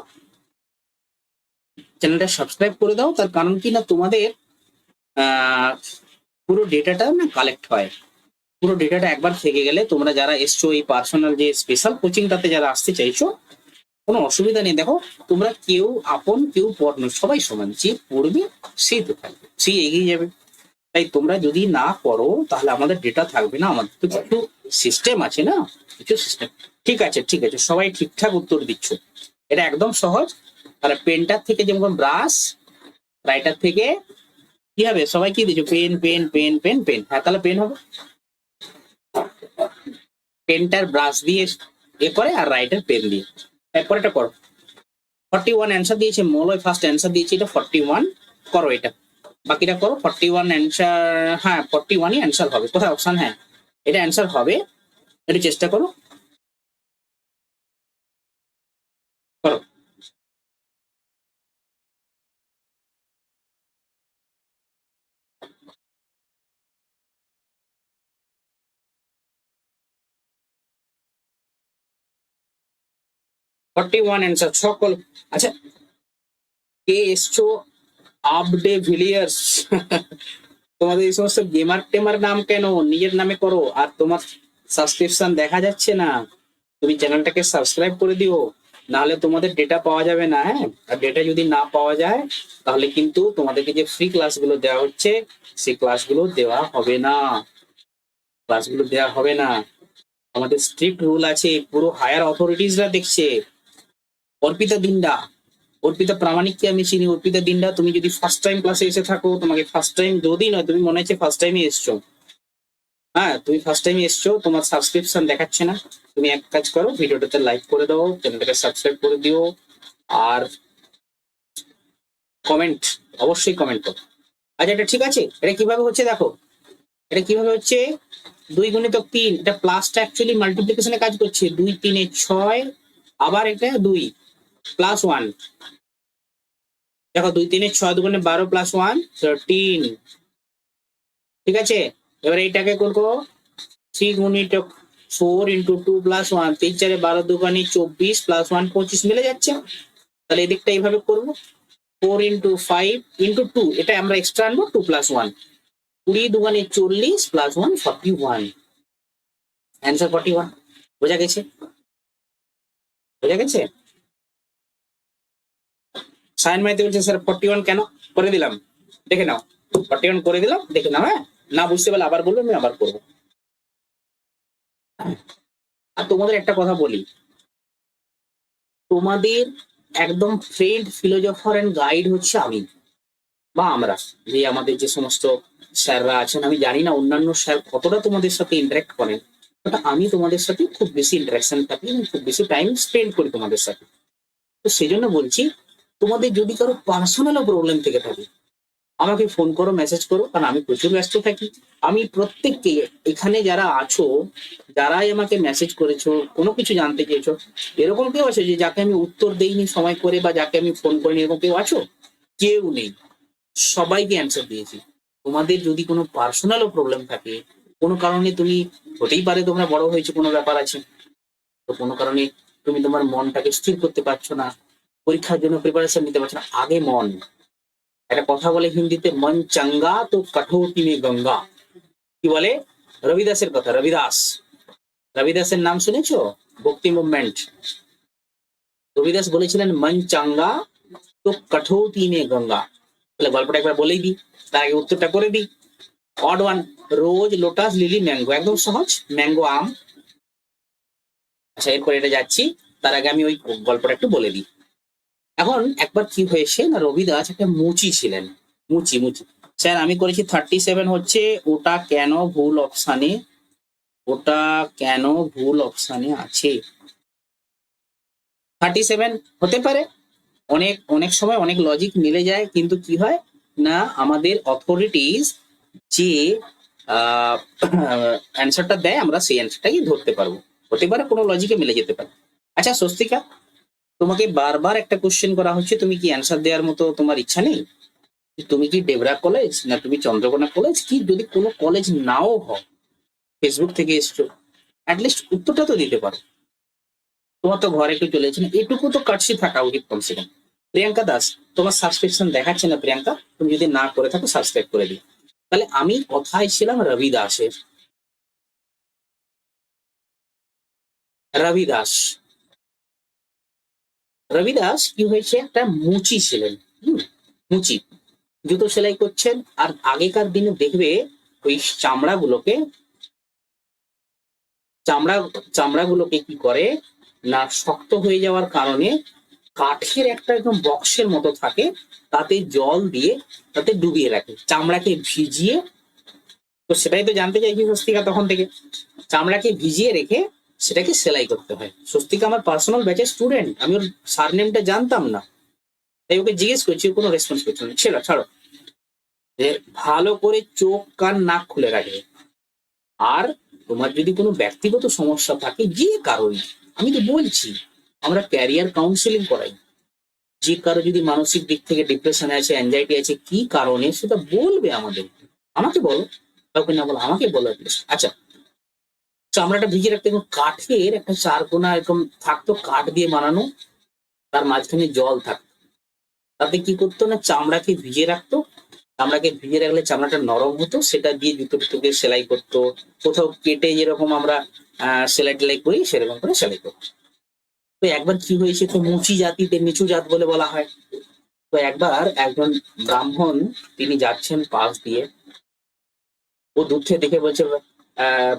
Speaker 1: চ্যানেলটা সাবস্ক্রাইব করে দাও, তার কারণ কি না, তোমাদের আহ পুরো ডেটাটা না কালেক্ট হয়। পুরো ডেটাটা একবার থেকে গেলে, তোমরা যারা এসছো এই পার্সোনাল যে স্পেশাল কোচিংটাতে যারা আসতে চাইছো, কোনো অসুবিধা নেই। দেখো, তোমরা কেউ আপন কেউ পর নয়, সবাই সমান। যে পড়বে সে তো থাকবে, সে এগিয়ে যাবে। তাই তোমরা যদি না করো তাহলে আমাদের ডেটা থাকবে না। আমাদের তো কিছু সিস্টেম আছে না, কিছু সিস্টেম। ঠিক আছে, ঠিক আছে, সবাই ঠিকঠাক উত্তর দিচ্ছ। এটা একদম সহজ। তাহলে পেনটার থেকে যেমন ব্রাশ, রাইটার থেকে কি হবে? সবাই কি দিচ্ছ? Pen, pen, pen, pen, pen. হ্যাঁ, তাহলে পেন হবে। পেনটার ব্রাশ দিয়ে এ করে, আর রাইটার পেন দিয়ে। এরপর এটা করো। 41 অ্যান্সার দিয়েছে মলয়, ফার্স্ট অ্যান্সার দিয়েছে এটা 41। করো এটা, বাকিটা করো। 41 অ্যান্সার, হ্যাঁ 41ই অ্যান্সার হবে। কোথায় অপশন? হ্যাঁ, এটা অ্যান্সার হবে, একটু চেষ্টা করো, করো। 41 অ্যান্সার সকল। আচ্ছা, কে এসছো? আপডে ভিলিয়ার্স। তোমাদের এই সমস্ত গেমার টেমার নাম কেন? নিজের নামে করো। আর তোমার সাবস্ক্রিপশন দেখা যাচ্ছে না, তুমি চ্যানেলটাকে সাবস্ক্রাইব করে দিও, নাহলে তোমাদের ডেটা পাওয়া যাবে না। হ্যাঁ, আর ডেটা যদি না পাওয়া যায়, তাহলে কিন্তু তোমাদেরকে যে ফ্রি ক্লাসগুলো দেওয়া হচ্ছে, সেই ক্লাসগুলো দেওয়া হবে না, ক্লাসগুলো দেওয়া হবে না। আমাদের স্ট্রিক্ট রুল আছে, পুরো হায়ার অথরিটিসরা দেখছে। অর্পিতা দিন্ডা, অর্পিতা প্রামাণিককে আমি চিনি। অর্পিতা দিন্ডা, তুমি যদি ফার্স্ট টাইম ক্লাসে এসে থাকো, তোমাকে ফার্স্ট টাইম যদি নয়, তুমি মনে হচ্ছে ফার্স্ট টাইমে এসছো, হ্যাঁ, তুমি ফার্স্ট টাইম এসছো, তোমার সাবস্ক্রিপশন দেখাচ্ছে না। তুমি এক কাজ করো, ভিডিওটাতে লাইক করে দাও, চ্যানেলটাকে সাবস্ক্রাইব করে দিও, আর কমেন্ট, অবশ্যই কমেন্ট করো। আচ্ছা, এটা ঠিক আছে? এটা কিভাবে হচ্ছে দেখো, এটা কিভাবে হচ্ছে, 2 × 3, এটা প্লাসটা অ্যাকচুয়ালি মাল্টিপ্লিকেশনে কাজ করছে, 2 × 3 = 6, আবার এটা 2 +1। দেখো 2 × 3 = 6, 2 × 12 +1 13। ঠিক আছে, এবার এইটাকে করবো 3 × 4 × 2 + 1, 3 × 4 = 12, 2 × 24 +1 25 মিলে যাচ্ছে। তাহলে এদিকটা এইভাবে করবো, 4 × 5 × 2, এটা আমরা এক্সট্রা আনবো, 2 + 1, 20, 2 × 40 +1 41, অ্যান্সার 41। বোঝা গেছে? বোঝা গেছে? সাইন মাইতে বলছে স্যার 41 কেন করে দিলাম, দেখে নাও, 41 করে দিলাম, দেখে নাও। হ্যাঁ, না বুঝতে পারলে আবার বলবো, আমি আবার করবো। আর তোমাদের একটা কথা বলি, তোমাদের একদম ফ্রেন্ড ফিলোজফার এন্ড গাইড হচ্ছে আমি, বা আমরা, যে আমাদের যে সমস্ত স্যাররা আছেন, আমি জানি না অন্যান্য স্যার কতটা তোমাদের সাথে ইন্টারাক্ট করেন, বাট আমি তোমাদের সাথে খুব বেশি ইন্টারাকশন থাকি এবং খুব বেশি টাইম স্পেন্ড করি তোমাদের সাথে। তো সেই জন্য বলছি, তোমাদের যদি কারো পার্সোনাল প্রবলেম থেকে থাকে, আমাকে ফোন করো, মেসেজ করো, কারণ আমি প্রচুর ব্যস্ত থাকি। আমি প্রত্যেককে, এখানে যারা আছো, যারাই আমাকে মেসেজ করেছো, কোনো কিছু জানতে চেয়েছো, এরকম কেউ আছে যে যাকে আমি উত্তর দেইনি সময় করে, বা যাকে আমি ফোন করিনি, এরকম কেউ আছো? কেউ নেই, সবাইকে অ্যান্সার দিয়েছি। তোমাদের যদি কোনো পার্সোনালও প্রবলেম থাকে, কোনো কারণে তুমি, হতেই পারে তোমরা বড় হয়েছে, কোনো ব্যাপার আছে, তো কোনো কারণে তুমি তোমার মনটাকে স্থির করতে পারছো না, পরীক্ষার জন্য প্রিপারেশন নিতে পারছো না, আগে মন, একটা কথা বলে হিন্দিতে, মন চাঙ্গা তো কঠোরী মে গঙ্গা। কি বলে? রবিদাসের কথা, রবিদাস, রবিদাসের নাম শুনেছো? ভক্তি মুভমেন্ট, রবিদাস বলেছিলেন মন চাঙ্গা তো কঠোরী মে গঙ্গা। তাহলে গল্পটা একবার বলেই দিই, তার আগে উত্তরটা করে দিই। অড ওয়ান, রোজ, লোটাস, লিলি, ম্যাঙ্গো, একদম সহজ, ম্যাঙ্গো আম। আচ্ছা, এরপর এটা যাচ্ছি, তার আগে আমি ওই গল্পটা একটু বলে দিই। এখন একবার কি হয়েছে না, রবিদাস একটা মুচি ছিলেন, মুচি মুচি। স্যার আমি করেছি 37, হচ্ছে ওটা কেন ভুল অপশানে, ওটা কেন ভুল অপশানে আছে? 37 হতে পারে, অনেক অনেক সময় অনেক লজিক মিলে যায়, কিন্তু কি হয় না, আমাদের অথরিটিস যে অ্যান্সারটা দেয়, আমরা সেই অ্যান্সারটাই ধরতে পারবো, হতে পারে কোনো লজিকে মিলে যেতে পারে। আচ্ছা স্বস্তিকা, তোমাকে বারবার একটা কোশ্চেন করা হচ্ছে, তুমি কি অ্যান্সার দেওয়ার মতো তোমার ইচ্ছা নেই? তুমি কি ডেবরা কলেজ, না তুমি চন্দ্রকোনা কলেজ, কি যদি কোনো কলেজ নাও হয়, ফেসবুক থেকে এসছো, অ্যাটলিস্ট উত্তরটা তো দিতে পারো। তোমার তো ঘরে কেউ চলে যাচ্ছে না, এটুকু তো কাটছি থাকা উচিত কমসে কম। প্রিয়াঙ্কা দাস, তোমার সাবস্ক্রিপশন দেখাচ্ছে না প্রিয়াঙ্কা, তুমি যদি না করে থাকো সাবস্ক্রাইব করে দিও। তাহলে আমি কথায় ছিলাম রবি দাসের, রবি দাস, রবি দাস কি হয়েছে, একটা মুচি ছিলেন। হুম, মুচি, জুতো সেলাই করছেন, আর আগেকার দিনে দেখবে ওই চামড়াগুলোকে, চামড়া চামড়াগুলোকে কি করে না, শক্ত হয়ে যাওয়ার কারণে কাঠের একটা একদম বক্সের মতো থাকে, তাতে জল দিয়ে তাতে ডুবিয়ে রাখে, চামড়াকে ভিজিয়ে। তো সেটাই তো জানতে চাইছি স্বস্তিকা তখন থেকে, চামড়াকে ভিজিয়ে রেখে সেটাকে সেলাই করতে হয়। স্বস্তিকা আমার পার্সোনাল ব্যাচের স্টুডেন্ট, আমি ওর সারনেমটা জানতাম না, তাই ওকে জিজ্ঞেস করছি, ও কোনো রেসপন্স করছে না। ছিল, ছাড়ো। যে ভালো করে চোখ কান নাক খুলে রাখবে। আর তোমার যদি কোনো ব্যক্তিগত সমস্যা থাকে, যে কারণে, আমি তো বলছি আমরা ক্যারিয়ার কাউন্সিলিং করাই, যে কারো যদি মানসিক দিক থেকে ডিপ্রেশনে আছে, অ্যাংজাইটি আছে, কি কারণে সেটা বলবে আমাদের, আমাকে বলো, কাউকে না বলো, আমাকে বলো atleast। আচ্ছা, চামড়াটা ভিজিয়ে রাখতে, এবং কাঠের একটা চারকোনা এরকম থাকতো, কাঠ দিয়ে বানানো, তার মাঝখানে জল থাকতো, তাতে কি করতো না, চামড়াকে ভিজিয়ে রাখতো, চামড়াকে ভিজিয়ে রাখলে চামড়াটা নরম হতো, সেটা দিয়ে জুতো টুতো সেলাই করতো, কোথাও কেটে যেরকম আমরা সেলাই টেলাই করি সেরকম করে সেলাই করতো। তো একবার কি হয়েছে, তো মুচি জাতিতে নিচু জাত বলে বলা হয়। তো একবার একজন ব্রাহ্মণ, তিনি যাচ্ছেন পাশ দিয়ে, ও দূর থেকে দেখে বলছে,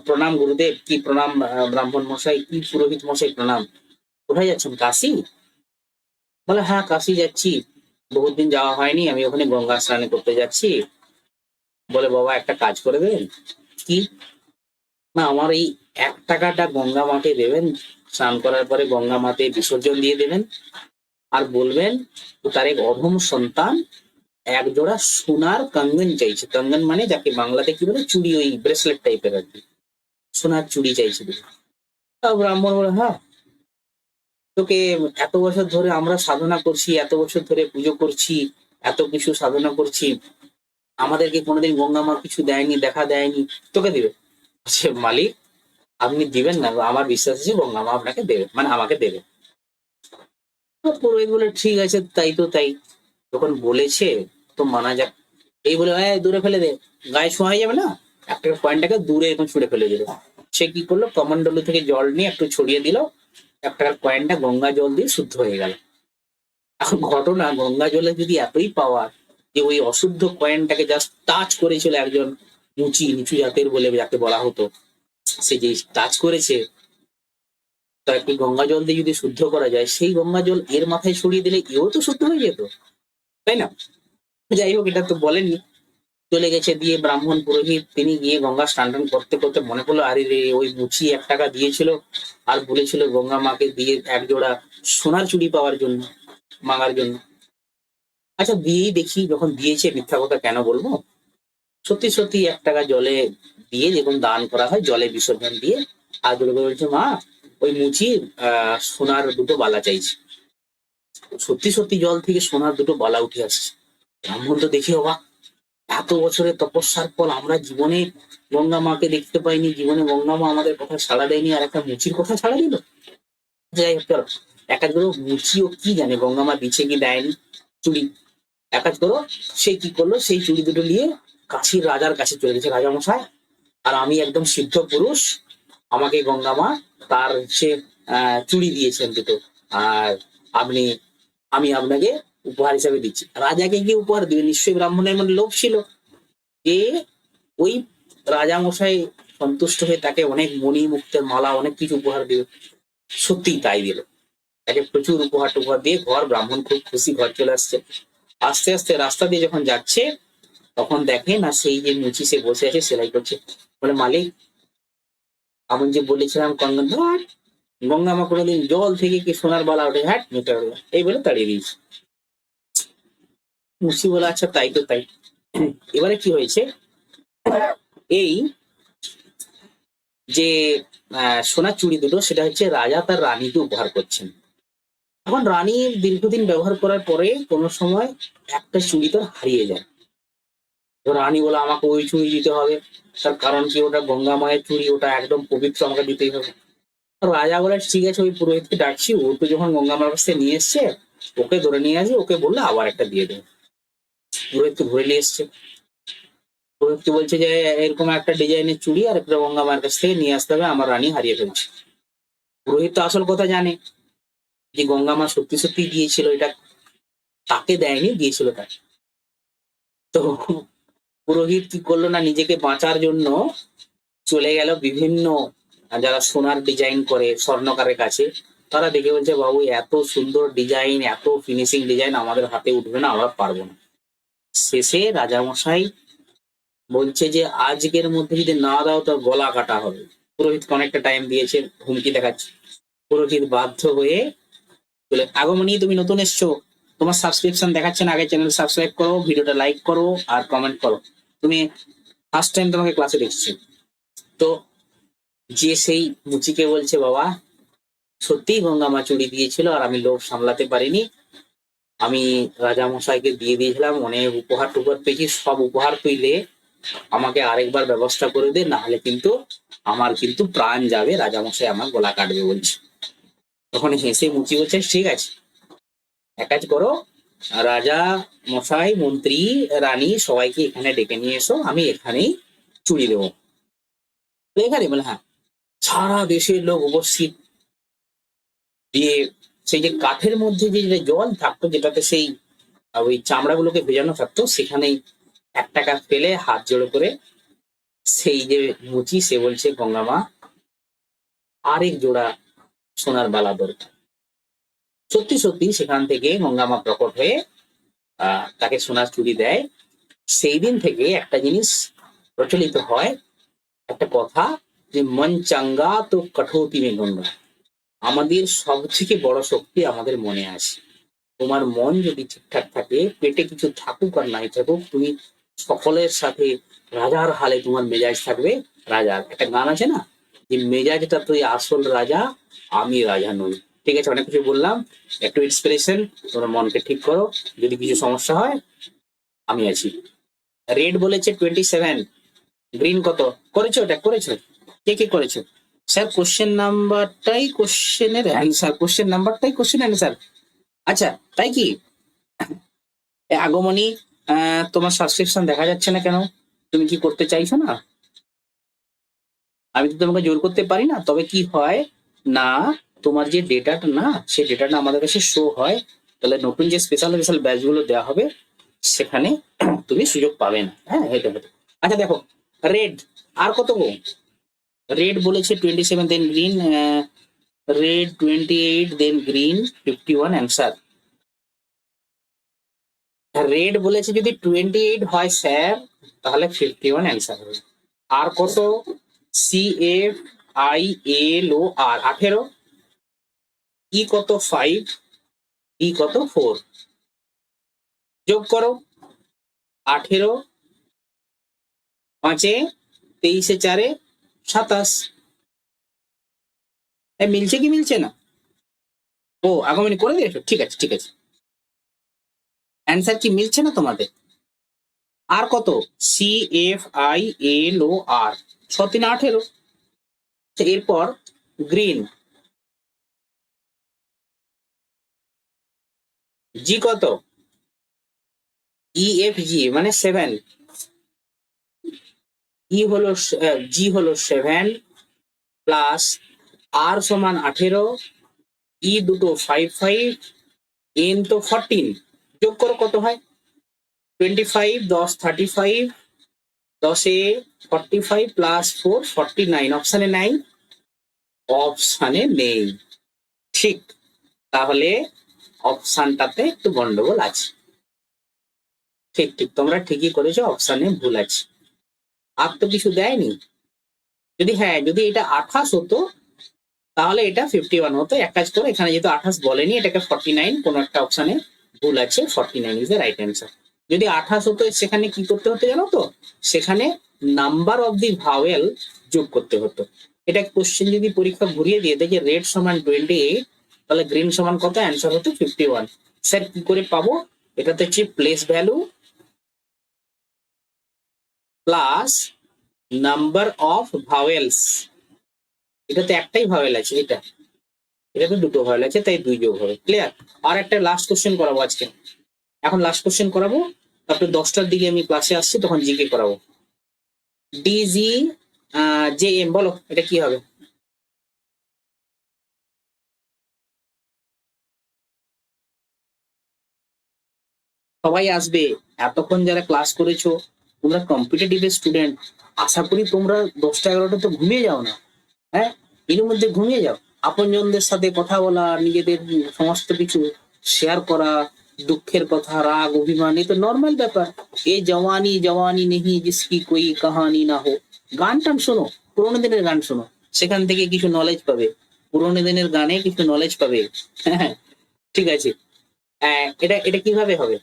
Speaker 1: প্রণাম গুরুদেব, কি প্রণাম, ব্রাহ্মণ মশাই, কি পুরোহিত মশাই প্রণাম, কোথায় যাচ্ছেন, কাশি? বলে হ্যাঁ কাশি যাচ্ছি, বহুত দিন যাওয়া হয়নি, আমি ওখানে গঙ্গা স্নান করতে যাচ্ছি। বলে বাবা একটা কাজ করে দেবেন? কি? না, আমার এই 1 টাকাটা গঙ্গা মাকে দেবেন, স্নান করার পরে গঙ্গা মাতে বিসর্জন দিয়ে দেবেন, আর বলবেন তার এক অধম সন্তান এক জোড়া সোনার কঙ্গন চাইছে। কঙ্গন মানে যাকে বাংলাতে কি বলে, চুড়ি, ওই ব্রেসলেট টাইপের আর কি, সোনার চুড়ি চাইছে দিদি। ব্রাহ্মণ বলে, হ্যাঁ, তোকে এত বছর ধরে আমরা সাধনা করছি, এত বছর ধরে পুজো করছি, এত কিছু সাধনা করছি, আমাদেরকে কোনোদিন গঙ্গা মা কিছু দেয়নি, দেখা দেয়নি, তোকে দিবে? সে মালিক, আপনি দিবেন না, আমার বিশ্বাস আছে গঙ্গা মা আপনাকে দেবে, মানে আমাকে দেবে। পুরোহিত বলে, ঠিক আছে, তাই তো তাই, যখন বলেছে তো মানা যাক। এই বলে, হ্যাঁ, দূরে ফেলে দে, গায়ে ছোঁয়া হয়ে যাবে না। একটা কয়েনটাকে দূরে এখন ছুঁড়ে ফেলে দিল। সে কি করলো, কমন্ডলু থেকে জল নিয়ে একটু ছড়িয়ে দিল, 1 টাকার কয়েনটা গঙ্গা জল দিয়ে শুদ্ধ হয়ে গেল। এখন ঘটনা, গঙ্গা জলে যদি এতই পাওয়ার যে ওই অশুদ্ধ কয়েনটাকে জাস্ট টাচ করেছিল একজন মুচি, নিচু জাতের বলে যাকে বলা হতো, সে যে টাচ করেছে, তাকে গঙ্গা জল দিয়ে যদি শুদ্ধ করা যায়, সেই গঙ্গা জল এর মাথায় ছড়িয়ে দিলে এও তো শুদ্ধ হয়ে যেত, তাই না? যাই হোক, এটা তো বলেনি, চলে গেছে। দিয়ে ব্রাহ্মণ পুরোহিত তিনি গিয়ে গঙ্গা স্নান টান করতে করতে মনে করলো, আরে রে, ওই মুচি 1 টাকা দিয়েছিল আর বলেছিল গঙ্গা মাকে দিয়ে এক জোড়া সোনার চুড়ি পাওয়ার জন্য, মাগার জন্য। আচ্ছা, দিয়েই দেখি, যখন দিয়েছে মিথ্যা কথা কেন বলবো, সত্যি সত্যি 1 টাকা জলে দিয়ে, যেরকম দান করা হয় জলে বিসর্জন দিয়ে, আর দুটো করে বলছে, মা, ওই মুচির সোনার দুটো বালা চাইছে। সত্যি সত্যি জল থেকে সোনার দুটো বালা উঠে আসছে। ব্রাহ্মণ তো দেখে অবাক, এত বছরের তপস্যার ফল আমরা জীবনে গঙ্গা মাকে দেখতে পাইনি, জীবনে গঙ্গা মা আমাদের কথা সাড়া দেয়নি, আর একটা মুচির কথা সাড়া দিল। যাই হোক, চলো, এক কাজ করো, মুচিও কি জানে গঙ্গা মা দিচ্ছে কি দেয়নি চুড়ি, এক কাজ করো, সে কি করলো, সেই চুড়ি দুটো নিয়ে কাশীর রাজার কাছে চলে গেছে, রাজা মশাই, আর আমি একদম সিদ্ধ পুরুষ, আমাকে গঙ্গা মা তার সে চুড়ি দিয়েছেন দুটো, আর আপনি, আমি আপনাকে উপহার হিসাবে দিচ্ছি। রাজাকে কি উপহার দিবে? নিশ্চয়ই ব্রাহ্মণের মনে লোভ ছিল যে ওই রাজা মশাই সন্তুষ্ট হয়ে তাকে অনেক মণি মুক্তের মালা, অনেক কিছু উপহার দিবে। সত্যিই তাই দিল, তাকে প্রচুর উপহার টুপহার দিয়ে ঘর, ব্রাহ্মণ খুব খুশি, ঘর চলে আসছে। আস্তে আস্তে রাস্তা দিয়ে যখন যাচ্ছে, তখন দেখে না সেই যে মুচি সে বসে আছে, সেলাই করছে। বলে, মালিক, আমি যে বলেছিলাম কঙ্গন ধর, গঙ্গা মা কোনোদিন জল থেকে কি সোনার বালা ওঠে, হ্যাট মেটার, এই বলে তাড়িয়ে দিয়েছে। মুচি বলে, আচ্ছা, তাই তো তাই। এবারে কি হয়েছে, এই যে সোনার চুড়ি দুটো, সেটা হচ্ছে রাজা তার রানীকে উপহার করছেন। এখন রানী দীর্ঘদিন ব্যবহার করার পরে কোনো সময় একটা চুড়ি তার হারিয়ে যায়। তো রানী বলে, আমাকে ওই চুড়ি দিতে হবে, তার কারণ কি, ওটা গঙ্গা মায়ের চুড়ি, ওটা একদম পবিত্র, আমাকে দিতেই হবে। রাজা বলে, ঠিক আছে, ওই পুরোহিতকে ডাকছি, ও তো যখন গঙ্গা মার কাছে নিয়ে এসছে, ওকে ধরে নিয়ে আসি, ওকে বললে আবার একটা দিয়ে দেবে। পুরোহিতকে ধরে নিয়ে এসছে, পুরোহিতকে বলছে যে এরকম একটা ডিজাইনের চুড়ি আর একটা গঙ্গা মায়ের কাছ থেকে নিয়ে আসতে হবে, আমার রানী হারিয়ে ফেলছে। পুরোহিত তো আসল কথা জানে, যে গঙ্গা মা সত্যি সত্যি দিয়েছিল, এটা তাকে দেয়নি, দিয়েছিল তাকে। তো পুরোহিত কি করলো না, নিজেকে বাঁচার জন্য চলে গেল বিভিন্ন যারা সোনার ডিজাইন করে স্বর্ণকারের কাছে। তারা দেখে বলছে, বাবু, এত সুন্দর ডিজাইন, এত ফিনিশিং ডিজাইন আমাদের হাতে উঠবে না, আমরা পারবো না। শেষে রাজামশাই বলছে যে আজকের মধ্যে যদি না দাও তো গলা কাটা হবে। পুরোহিত অনেকটা টাইম দিয়েছে, হুমকি দেখাচ্ছে। পুরোহিত বাধ্য হয়ে বলে, আগমনী, তুমি নতুন এসছো, তোমার সাবস্ক্রিপশন দেখাচ্ছে না, আগে চ্যানেল সাবস্ক্রাইব করো, ভিডিওটা লাইক করো আর কমেন্ট করো, তুমি ফার্স্ট টাইম তোমাকে ক্লাসে দেখছি। তো যে সেই মুচিকে বলছে, বাবা, সত্যিই গঙ্গা মা চুড়ি দিয়েছিল, আর আমি লোভ সামলাতে পারিনি, আমি রাজা মশাইকে দিয়ে দিয়েছিলাম, অনেক উপহার টুপহার পেয়েছি, সব উপহার তুইলে আমাকে আরেকবার ব্যবস্থা করে দে, না হলে কিন্তু আমার কিন্তু প্রাণ যাবে, রাজা মশাই আমার গলা কাটবে বলছে। তখন হেসে মুচি বলছে, ঠিক আছে, এক কাজ করো, রাজা মশাই, মন্ত্রী, রানী, সবাইকে এখানে ডেকে নিয়ে এসো, আমি এখানেই চুড়ি দেবো। এখানে বলে, হ্যাঁ। সারা দেশের লোক উপস্থিত। দিয়ে সেই যে কাঠের মধ্যে যে জল থাকতো, যেটাতে সেই ওই চামড়াগুলোকে ভেজানো থাকতো, সেখানেই 1 টাকা ফেলে হাত জোড়ো করে সেই যে মুচি, সে বলছে, গঙ্গা মা, আরেক জোড়া সোনার বালা দরকার। সত্যি সত্যি সেখান থেকে গঙ্গা মা প্রকট হয়ে তাকে সোনার চুড়ি দেয়। সেই দিন থেকে একটা জিনিস প্রচলিত হয়, একটা কথা, যে মন চাঙ্গা তো কঠোতি মে গঙ্গা। আমাদের সব থেকে বড় শক্তি আমাদের মনে আছে। তোমার মন যদি ঠিকঠাক থাকে, পেটে কিছু থাকুক আর নাই থাকুক, তুমি সকলের সাথে রাজার হালে তোমার মেজাজ থাকবে। রাজার একটা গান আছে না, যে মেজাজটা তুই আসল রাজা, আমি রাজা নই। ঠিক আছে, অনেক কিছু বললাম, একটু ইন্সপিরেশন, তোমার মনকে ঠিক করো। যদি কিছু সমস্যা হয় আমি আছি। রেড বলেছে 27, গ্রিন কত? করেছো? ওটা করেছো? কে কে করেছো? স্যার কোশ্চেন নাম্বারটাই কোশ্চেনের অ্যান্সার, কোশ্চেন নাম্বারটাই কোশ্চেন অ্যান্সার। আচ্ছা, তাই কি? আগমনী, তোমার সাবস্ক্রিপশন দেখা যাচ্ছে না কেন? তুমি কি করতে চাইছো না? আমি তো তোমাকে জোর করতে পারি না। তবে কি হয় না, তোমার যে ডেটাটা না, সেই ডেটাটা আমাদের কাছে শো হয়। তাহলে নতুন যে স্পেশাল স্পেশাল ব্যাচ গুলো দেওয়া হবে, সেখানে তুমি সুযোগ পাবে না। হ্যাঁ, এটা হতে। আচ্ছা দেখো, রেড আর কত গো? রেড বলেছে 27, দেন গ্রিন, রেড 28, দেন গ্রিন 51 অ্যান্সার। রেড বলেছে যদি 28 হয় স্যার, তাহলে 51 অ্যান্সার হবে। আর কত? CFILO, 18, ই কত? 5, ই কত? 4। যোগ করো, 18, 5, 23, 4, 27। মিলছে কি মিলছে না? ও, আগমনী করে দিয়েছো, ঠিক আছে ঠিক আছে। অ্যান্সার কি মিলছে না তোমাদের? আর কত? CFILO, 6 3 18। এরপর গ্রিন, জি কত? EFG মানে 7, জি হলো 7 প্লাস আর সমান 18, ই দুটো 5 5, এন তো 14। যোগ করো কত হয়? 25, 10 35, 10 45 প্লাস 4 49। অপশানে নাই? অপশানে নেই। ঠিক, তাহলে অপশানটাতে একটু গন্ডগোল আছে। ঠিক ঠিক, তোমরা ঠিকই করেছো, অপশানে ভুল আছে। আর তো কিছু দেয়নি। যদি এটা 28 হতো, তাহলে এটা 51 হতো। এক কাজ করো, এখানে যেহেতু 28 বলেনি, এটাকে 49, কোনো একটা অপশানে ভুল আছে, 49 ইজ দ্য রাইট অ্যান্সার। যদি 28 হতো, সেখানে কি করতে হতো জানো তো? সেখানে নাম্বার অফ দি ভাওয়েল যোগ করতে হতো। এটা কোশ্চেন যদি পরীক্ষা ঘুরিয়ে দিয়ে দেখে রেড সমান 28, তাহলে গ্রিন সমান কত? অ্যান্সার হতো 51। স্যার কি করে পাবো? এটাতে হচ্ছে place value plus number of vowels. এটাতে একটাই ভাওয়েল আছে, এটাতে দুটো ভাওয়েল আছে, তাই 2 যোগ হবে। ক্লিয়ার? আর একটা লাস্ট কোশ্চেন করাবো আজকে। এখন লাস্ট কোশ্চেন করাবো, তারপরে 10টার দিকে আমি ক্লাসে আসছি, তখন জিকে করাবো। DGJM, বলো এটা কি হবে? সবাই আসবে, এতক্ষণ যারা ক্লাস করেছো, তোমরা কম্পিটিটিভ স্টুডেন্ট, আশা করি তোমরা 10টা 11টা তো ঘুমিয়ে যাও না। হ্যাঁ, এর মধ্যে ঘুমিয়ে যাও। আপনজনদের সাথে কথা বলা, নিজেদের সমস্ত কিছু শেয়ার করা, দুঃখের কথা, রাগ অভিমান, এই তো নর্মাল ব্যাপার। এ জওয়ানি জওয়ানি নেহি জিসকি কোই কাহানি না হো। গান টান শোনো, পুরোনো দিনের গান শোনো, সেখান থেকে কিছু নলেজ পাবে। পুরোনো দিনের গানে কিছু নলেজ পাবে। হ্যাঁ, ঠিক আছে। এটা এটা কিভাবে হবে?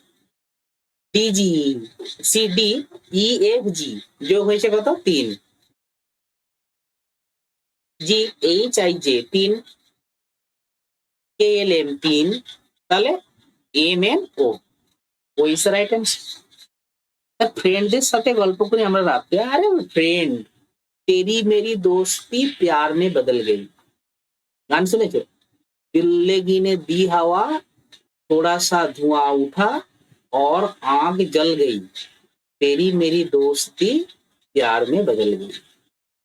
Speaker 1: DGCDEFG যোগ হয়েছে কত? 3, GHIJ 3, KLM 3, তাহলে MNO, ওই রাইট অ্যান্সার। ফ্রেন্ডদের সাথে গল্প করে আমরা রাতে, আরে ফ্রেন্ড, তেরি মেরি দোস্তি প্যার মে বদল গই। গান শুনেছো? दिल ने दी हवा, थोड़ा सा धुआं उठा और आग जल गई, तेरी मेरी दोस्ती प्यार में बदल गई।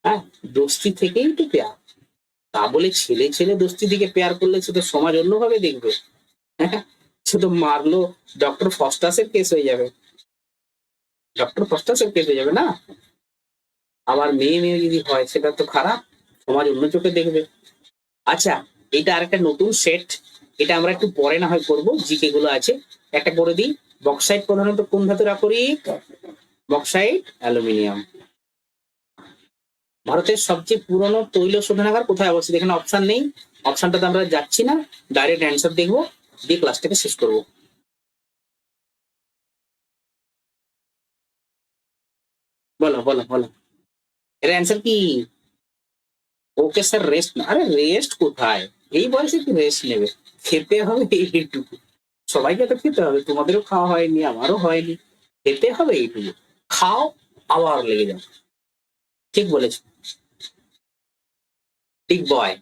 Speaker 1: হ্যাঁ, দোস্তি থেকেই তো পেয়ার। তা বলে ছেলে ছেলে দোস্তি থেকে পেয়ার করলে সে তো সমাজ অন্যভাবে দেখবে। হ্যাঁ, সে তো মারলো, ডক্টর ফস্টাসের কেস হয়ে যাবে। ডক্টর ফস্টাসের কেস হয়ে যাবে না? আবার মেয়ে মেয়ে যদি হয়, সেটা তো খারাপ, সমাজ অন্য চোখে দেখবে। আচ্ছা, এটা আরেকটা নতুন সেট, এটা আমরা একটু পরে না হয় করবো, জিকে গুলো আছে। একটা করে দিই, বক্সাইট প্রধানত কোন ধাতুর আকরিক? Bauxite aluminium. ভারতের সবচেয়ে পুরনো তৈল শোধনাগার কোথায় অবস্থিত? এখানে অপশন নেই, অপশনটাতে আমরা যাচ্ছি না, ডাইরেক্ট অ্যান্সার দেখবো, দিয়ে ক্লাসটাকে শেষ করবো। বলো বলো বলো, এর অ্যান্সার কি? ওকে স্যার, রেস্ট না। আরে রেস্ট কোথায়, এই বয়সে কি রেস্ট নেবে? খেতে হবে এইটুকু, সবাইকে তো খেতে হবে, তোমাদেরও খাওয়া হয়নি, আমারও হয়নি, খেতে হবে এইটুকু। খাও, আবার লেগে যাও। ঠিক বলেছো, ঠিক বয়।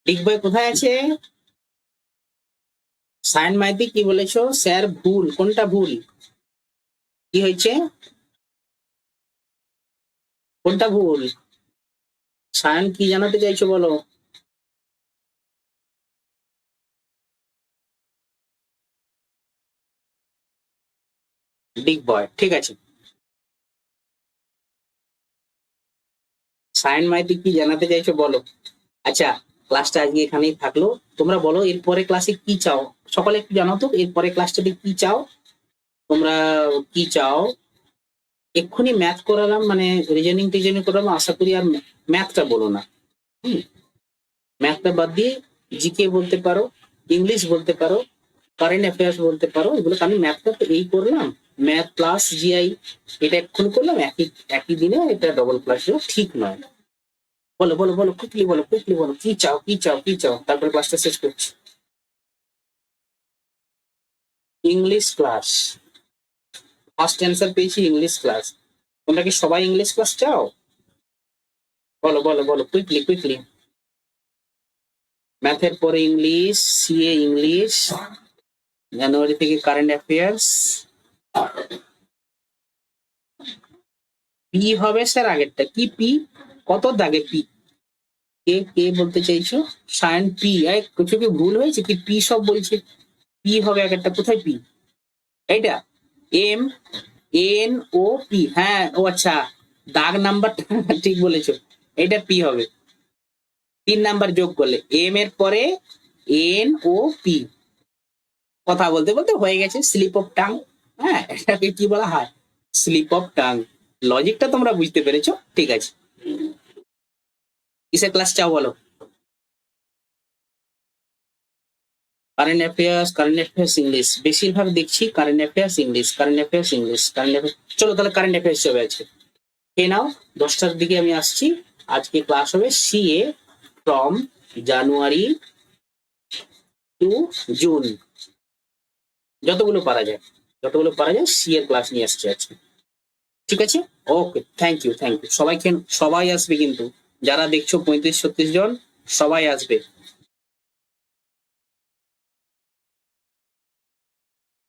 Speaker 1: ঠিক বয় কোথায় আছে? সায়ন মাইতি কি বলেছো? স্যার ভুল, কোনটা ভুল? কি হয়েছে? কোনটা ভুল? সায়ন কি জানাতে চাইছো বলো? বিগ বয়, ঠিক আছে। সায়ন মাইতি কি জানাতে চাইছো বলো। আচ্ছা, ক্লাসটা আজকে এখানেই থাকলো। তোমরা বলো এরপরে ক্লাসে কি চাও, সকলে একটু জানো তো এরপরে ক্লাসটাতে কি চাও তোমরা, কি চাও? এক্ষুনি ম্যাথ করালাম, মানে রিজনিং টিজনিং করালাম, আশা করি আর ম্যাথটা বলো না। হুম, ম্যাথটা বাদ দিয়ে জিকে বলতে পারো, ইংলিশ বলতে পারো, কারেন্ট অ্যাফেয়ার্স বলতে পারো, এগুলো তো। আমি ম্যাথটা তো এই করলাম, ম্যাথ প্লাস জিআই, এটা এক্ষুনি করলাম, একই একই দিনে এটা ডবল ক্লাস, ঠিক নয়। বলো বলো বলো, কুইকলি বলো, কুইকলি বলো, কি চাও কি চাও কি চাও, তারপরে ক্লাসটা শেষ করছি। ইংলিশ ক্লাস, ফার্স্ট অ্যান্সার পেয়েছি, ইংলিশ ক্লাস। তোমরা কি সবাই ইংলিশ ক্লাস চাও? বলো বলো বলো, কুইকলি কুইকলি। ম্যাথের পরে ইংলিশ, সিএ ইংলিশ, জানুয়ারি থেকে কারেন্ট অ্যাফেয়ার্স। পি হবে স্যার আগেরটা, কি পি? কত দাগে পি? কে কে বলতে চাইছো? সায়ন পি, কিছু কি ভুল হয়েছে কি? পি সব বলছে, পি হবে আগেরটা, কোথায় পি? এইটা এম এন ও পি, হ্যাঁ ও আচ্ছা, দাগ নাম্বারটা ঠিক বলেছো, এটা পি হবে। 3 নাম্বার যোগ করলে এম এর পরে এন ও পি। কথা বলতে বলতে হয়ে গেছে, স্লিপ অফ টাং। হ্যাঁ, এটাকে কি বলা হয়? Slip of tongue. লজিকটা তোমরা বুঝতে পেরেছো, ঠিক আছে। কিসের ক্লাস চাও বলো? Current affairs, current affairs English, বেশিরভাগ দেখছি current affairs English, current affairs English, current affairs. চলো তাহলে কারেন্ট অ্যাফেয়ার্স হবে আজকে। খেয়ে নাও, 10টার দিকে আমি আসছি। আজকে ক্লাস হবে CA from January two June, যতগুলো পারা যায়, যতগুলো পারা যায় সি এর ক্লাস নিয়ে আসছে আজকে, ঠিক আছে। ওকে, থ্যাংক ইউ থ্যাংক ইউ, সবাই সবাই আসবে কিন্তু, যারা দেখছো 35-36 জন, সবাই আসবে।